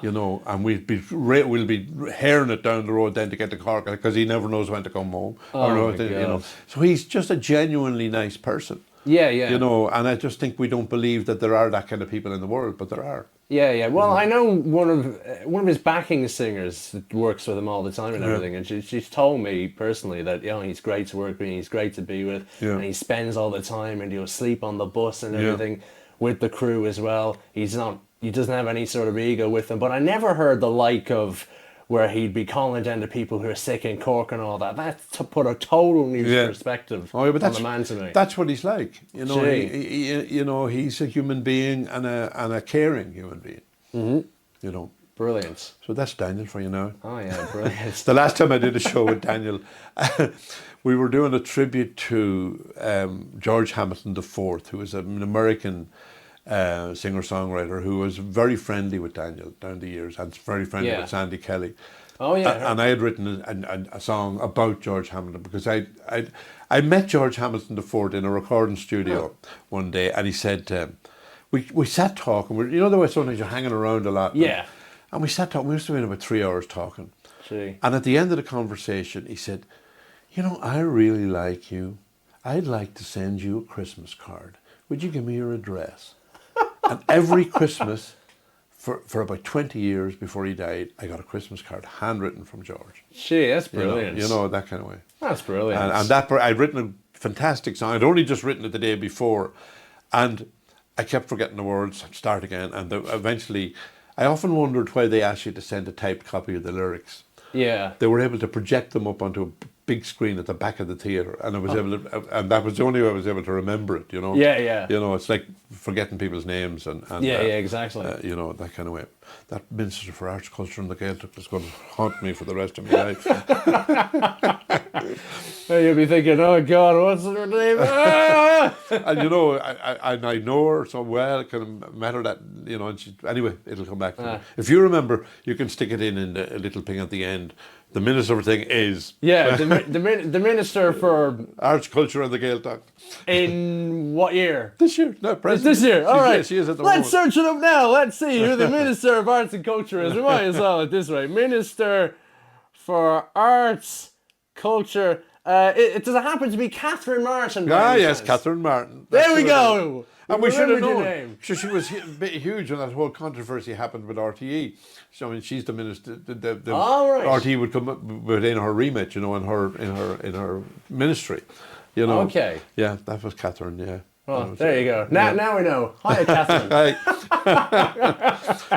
you know, and we'll be herring it down the road then to get to Cork, because he never knows when to come home." You know. So he's just a genuinely nice person. Yeah. You know, and I just think we don't believe that there are that kind of people in the world, but there are. Yeah. Well, I know one of his backing singers that works with him all the time and everything, and she's told me personally that, you know, he's great to work with, he's great to be with, and he spends all the time, and he'll sleep on the bus and everything with the crew as well. He doesn't have any sort of ego with him, but I never heard the like of where he'd be calling down to people who are sick in Cork and all that. That's to put a total new perspective on the man to me. That's what he's like. You know, you know, he's a human being and a caring human being. Mm-hmm. You know. Brilliant. So that's Daniel for you now. Oh yeah, brilliant. The last time I did a show with Daniel, we were doing a tribute to George Hamilton IV, who was an American singer-songwriter who was very friendly with Daniel down the years, and very friendly with Sandy Kelly. Oh yeah. And I had written a song about George Hamilton, because I met George Hamilton IV in a recording studio one day, and he said, we sat talking. You know the way sometimes you're hanging around a lot. Yeah. And we sat talking. We must have been about 3 hours talking. Gee. And at the end of the conversation, he said, "You know, I really like you. I'd like to send you a Christmas card. Would you give me your address?" And every Christmas, for about 20 years before he died, I got a Christmas card handwritten from George. Gee, that's brilliant. You know, that kind of way. That's brilliant. And I'd written a fantastic song. I'd only just written it the day before, and I kept forgetting the words. I'd start again, and eventually, I often wondered why they asked you to send a typed copy of the lyrics. Yeah. They were able to project them up onto a big screen at the back of the theatre, and and that was the only way I was able to remember it, you know. Yeah. You know, it's like forgetting people's names and exactly. You know, that kind of way. That Minister for Arts, Culture and the Gaelic is going to haunt me for the rest of my life. You'll be thinking, "Oh God, what's her name?" And you know, I know her so well. Kind of met her that, you know. And anyway, it'll come back to me. If you remember, you can stick it in the little thing at the end. The minister thing is the minister for Arts, Culture and the Gaelic. In what year? This year, no, present. This year. All right. She is at the Let's search it up now. Let's see who the Minister of Arts and Culture is. We might as well it this way. Minister for Arts, Culture. It does it happen to be Catherine Martin? Yes, Catherine Martin. There we go. And we should have remembered your known. name. She was huge when that whole controversy happened with RTE. So I mean, she's the minister. Right. RTE would come up within her remit, in her ministry. Okay. Yeah, that was Catherine. Yeah. Well, there you go. Now we know. Hi, Catherine. Hi.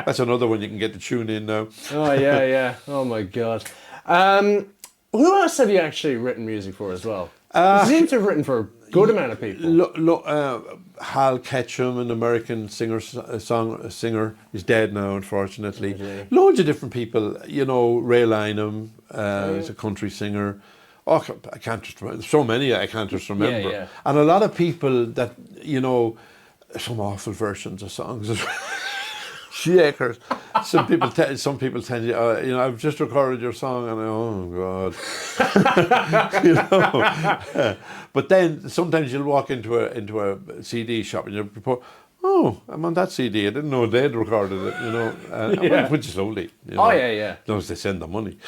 That's another one you can get to tune in now. Oh yeah. Oh my God. Who else have you actually written music for as well? You seem to have written for a good amount of people. Hal Ketchum, an American singer, he's dead now, unfortunately. Okay. Loads of different people. Ray Lynham, is a country singer. Oh, I can't just remember. So many I can't just remember. Yeah. And a lot of people that, some awful versions of songs. Shakers. Some people tell you, I've just recorded your song, and oh God, But then sometimes you'll walk into a CD shop and you'll report, oh, I'm on that CD. I didn't know they'd recorded it. Which is lovely. As long as they send the money.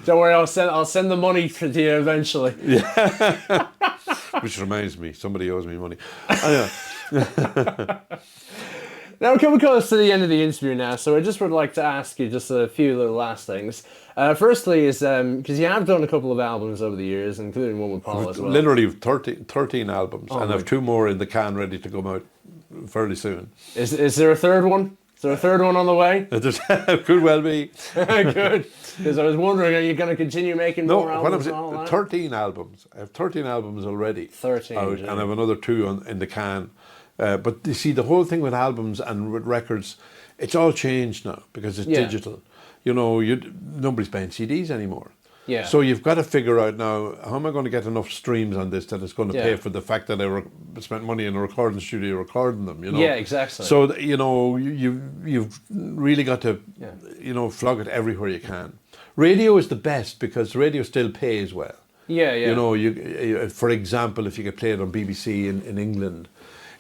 Don't worry, I'll send the money to you eventually. Yeah. Which reminds me, somebody owes me money. Now we're coming close to the end of the interview now, so I just would like to ask you just a few little last things. Firstly is, because you have done a couple of albums over the years, including one with Paul as well. Literally 13 albums, and I have 2 more in the can ready to come out fairly soon. Is there a third one? Is there a third one on the way? Could well be. Good. Because I was wondering, are you going to continue making more albums? No, 13 albums. I have 13 albums already. 13, out, and I have another 2 in the can. But you see, the whole thing with albums and with records, it's all changed now because it's digital. Nobody's buying CDs anymore. Yeah. So you've got to figure out now, how am I going to get enough streams on this that it's going to pay for the fact that I spent money in a recording studio recording them, Yeah, exactly. So, you've really got to, flog it everywhere you can. Radio is the best because radio still pays well. Yeah. You for example, if you get played on BBC in England,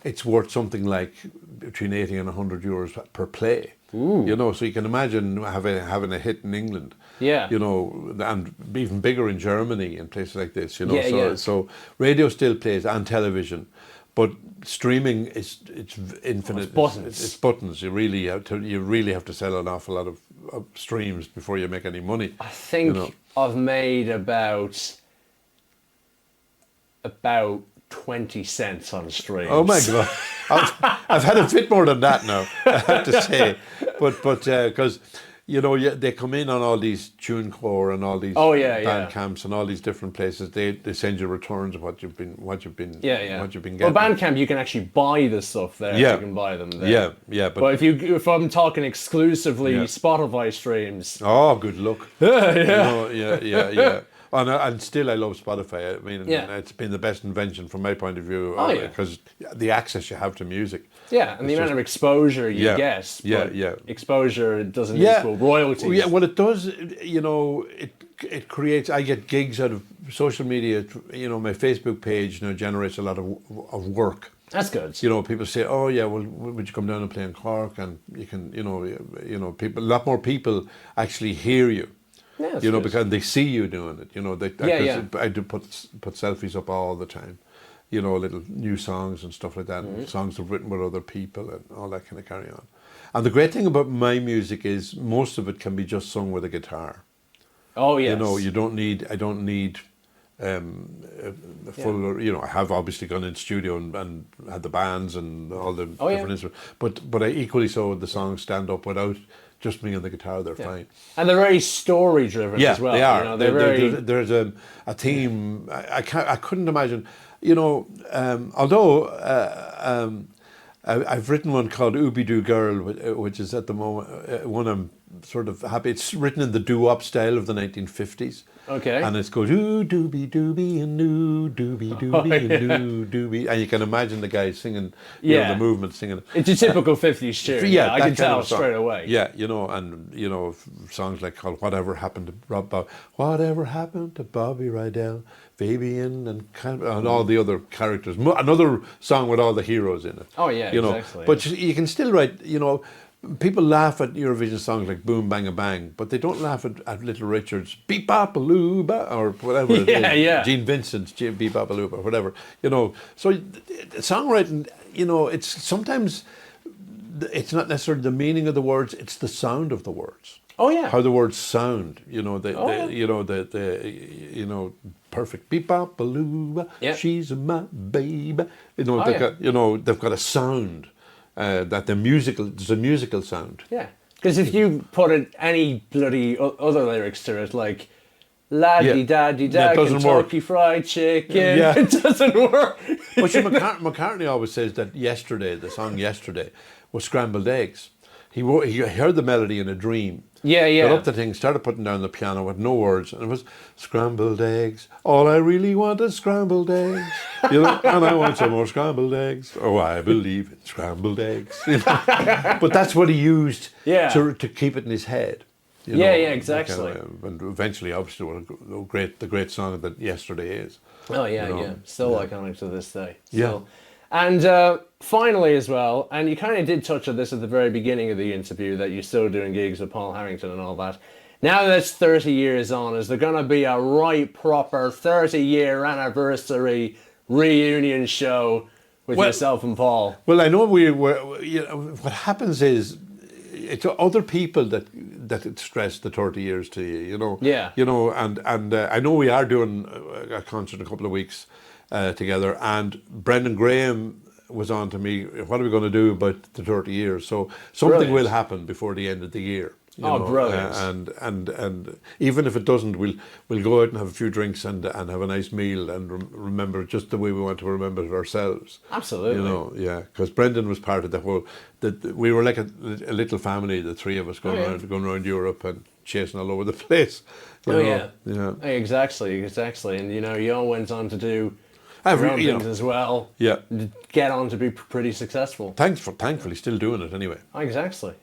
it's worth something like between 80 and 100 euros per play. Ooh. So you can imagine having a hit in England. Yeah. And even bigger in Germany and places like this. So radio still plays, and television, but streaming it's infinite. It's buttons. It's buttons. You really have to sell an awful lot of streams before you make any money. I think I've made about 20 cents on streams. Oh my God. I've had a bit more than that now, I have to say. But because, they come in on all these TuneCore and all these Bandcamps and all these different places. They send you returns of what you've been getting. Well, Bandcamp, you can actually buy the stuff there. Yeah. You can buy them there. Yeah. But if I'm talking exclusively Spotify streams. Oh, good luck. Yeah. Yeah. And still I love Spotify. I mean, it's been the best invention from my point of view because the access you have to music. Yeah, and the amount of exposure you get. Yeah. Exposure doesn't equal royalties. Yeah, well, it does, it creates, I get gigs out of social media. My Facebook page generates a lot of work. That's good. People say, oh yeah, well, would you come down and play in Cork? And you can, a lot more people actually hear you. Yeah, because they see you doing it. I do put selfies up all the time. Little new songs and stuff like that, and songs I've written with other people and all that kind of carry on. And the great thing about my music is most of it can be just sung with a guitar. Oh yes. I don't need a full. I have obviously gone in studio and had the bands and all the different instruments, but I equally so the songs stand up without just me and the guitar. They're fine, and they're very story driven as well. They are. There's a theme. I couldn't imagine. Although I've written one called Ooby Doo Girl, which is at the moment one I'm sort of happy. It's written in the doo-wop style of the 1950s. Okay. And it's called ooh doobie doobie and ooh doobie doobie and ooh doobie, and you can imagine the guys singing, the movement singing. It's a typical 50s tune. Yeah, I can tell straight away. Yeah, and songs like called Whatever Happened to Bobby Rydell, Fabian, and all the other characters. Another song with all the heroes in it. Oh yeah, exactly. But you can still write, people laugh at Eurovision songs like Boom Bang a Bang, but they don't laugh at Little Richard's Beep Bop a Loo Ba or whatever it is. Yeah. Gene Vincent's Beep Bop a Loo Ba or whatever. You know, so songwriting, you know, it's sometimes it's not necessarily the meaning of the words; it's the sound of the words. Oh yeah. How the words sound, you know, Yeah. you know, perfect beep bop a loo ba, Yeah. she's my baby. You know, Oh, they've got a sound that there's a musical sound. Yeah. Because if you put any bloody other lyrics to it, like "Laddie daddy da, That doesn't work. Kentucky Fried Chicken," Yeah. it doesn't work. But see, McCartney always says that the song Yesterday, was scrambled eggs. He heard the melody in a dream. Yeah. Got up the thing, started putting down the piano with no words, and it was scrambled eggs. All I really want is scrambled eggs, you know, and I want some more scrambled eggs. Oh, I believe in scrambled eggs. You know? But that's what he used to keep it in his head. You know, exactly. And eventually, obviously, what the great song that Yesterday is. Oh yeah, you know? yeah. Still iconic to this day. Yeah. Still. And finally as well, and you kind of did touch on this at the very beginning of the interview, that you're still doing gigs with Paul Harrington and all that. Now that's 30 years on, is there going to be a right proper 30-year anniversary reunion show with yourself and Paul? Well, I know you know, what happens is it's other people that stress the 30 years to you, you know. Yeah. You know, and I know we are doing a concert in a couple of weeks together, and Brendan Graham was on to me, what are we going to do about the 30 years? So something will happen before the end of the year. You know, brilliant. And even if it doesn't, we'll go out and have a few drinks and have a nice meal and remember it just the way we want to remember it ourselves. Absolutely. You know, yeah, because Brendan was part of the whole, that we were like a little family, the three of us going around Europe and chasing all over the place. You know? Yeah. Exactly. And you know, you all went on to do your own things as well. Yeah. Get on to be pretty successful. Thankfully, still doing it anyway. Exactly.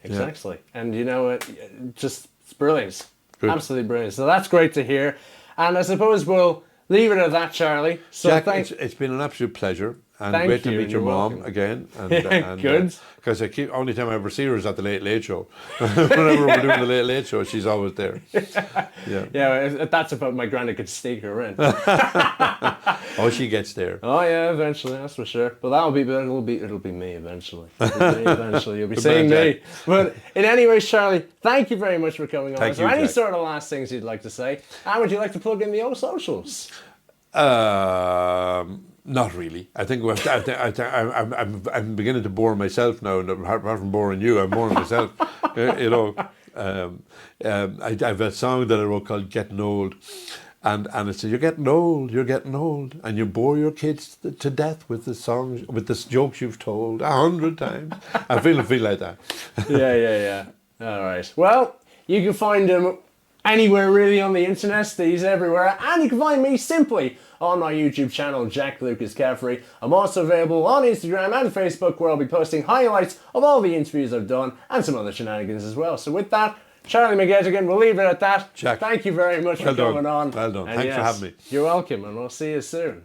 And you know, it's brilliant. Good. Absolutely brilliant. So that's great to hear. And I suppose we'll leave it at that, Charlie. So Jack, it's been an absolute pleasure. And great to meet your mom again. And good. Because only time I ever see her is at the Late Late Show. Whenever we're doing the Late Late Show, she's always there. Yeah, that's about my granny could sneak her in. Oh, she gets there. Oh yeah, eventually, that's for sure. But it'll be me eventually. You'll be seeing me. But in any way, Charlie, thank you very much for coming on. Is there any sort of last things you'd like to say? And would you like to plug in the old socials? Not really. I think I'm beginning to bore myself now, and apart from boring you, I'm boring myself. You know, I have a song that I wrote called "Getting Old," and it says, "You're getting old, and you bore your kids to death with the songs, with the jokes you've told 100 times." I feel like that. Yeah. All right. Well, you can find him anywhere really on the internet. He's everywhere, and you can find me simply on my YouTube channel, Jack Lucas Caffrey. I'm also available on Instagram and Facebook, where I'll be posting highlights of all the interviews I've done and some other shenanigans as well. So with that, Charlie McGettigan, we'll leave it at that. Jack, thank you very much for coming on. Well done. And Thanks for having me. You're welcome, and we'll see you soon.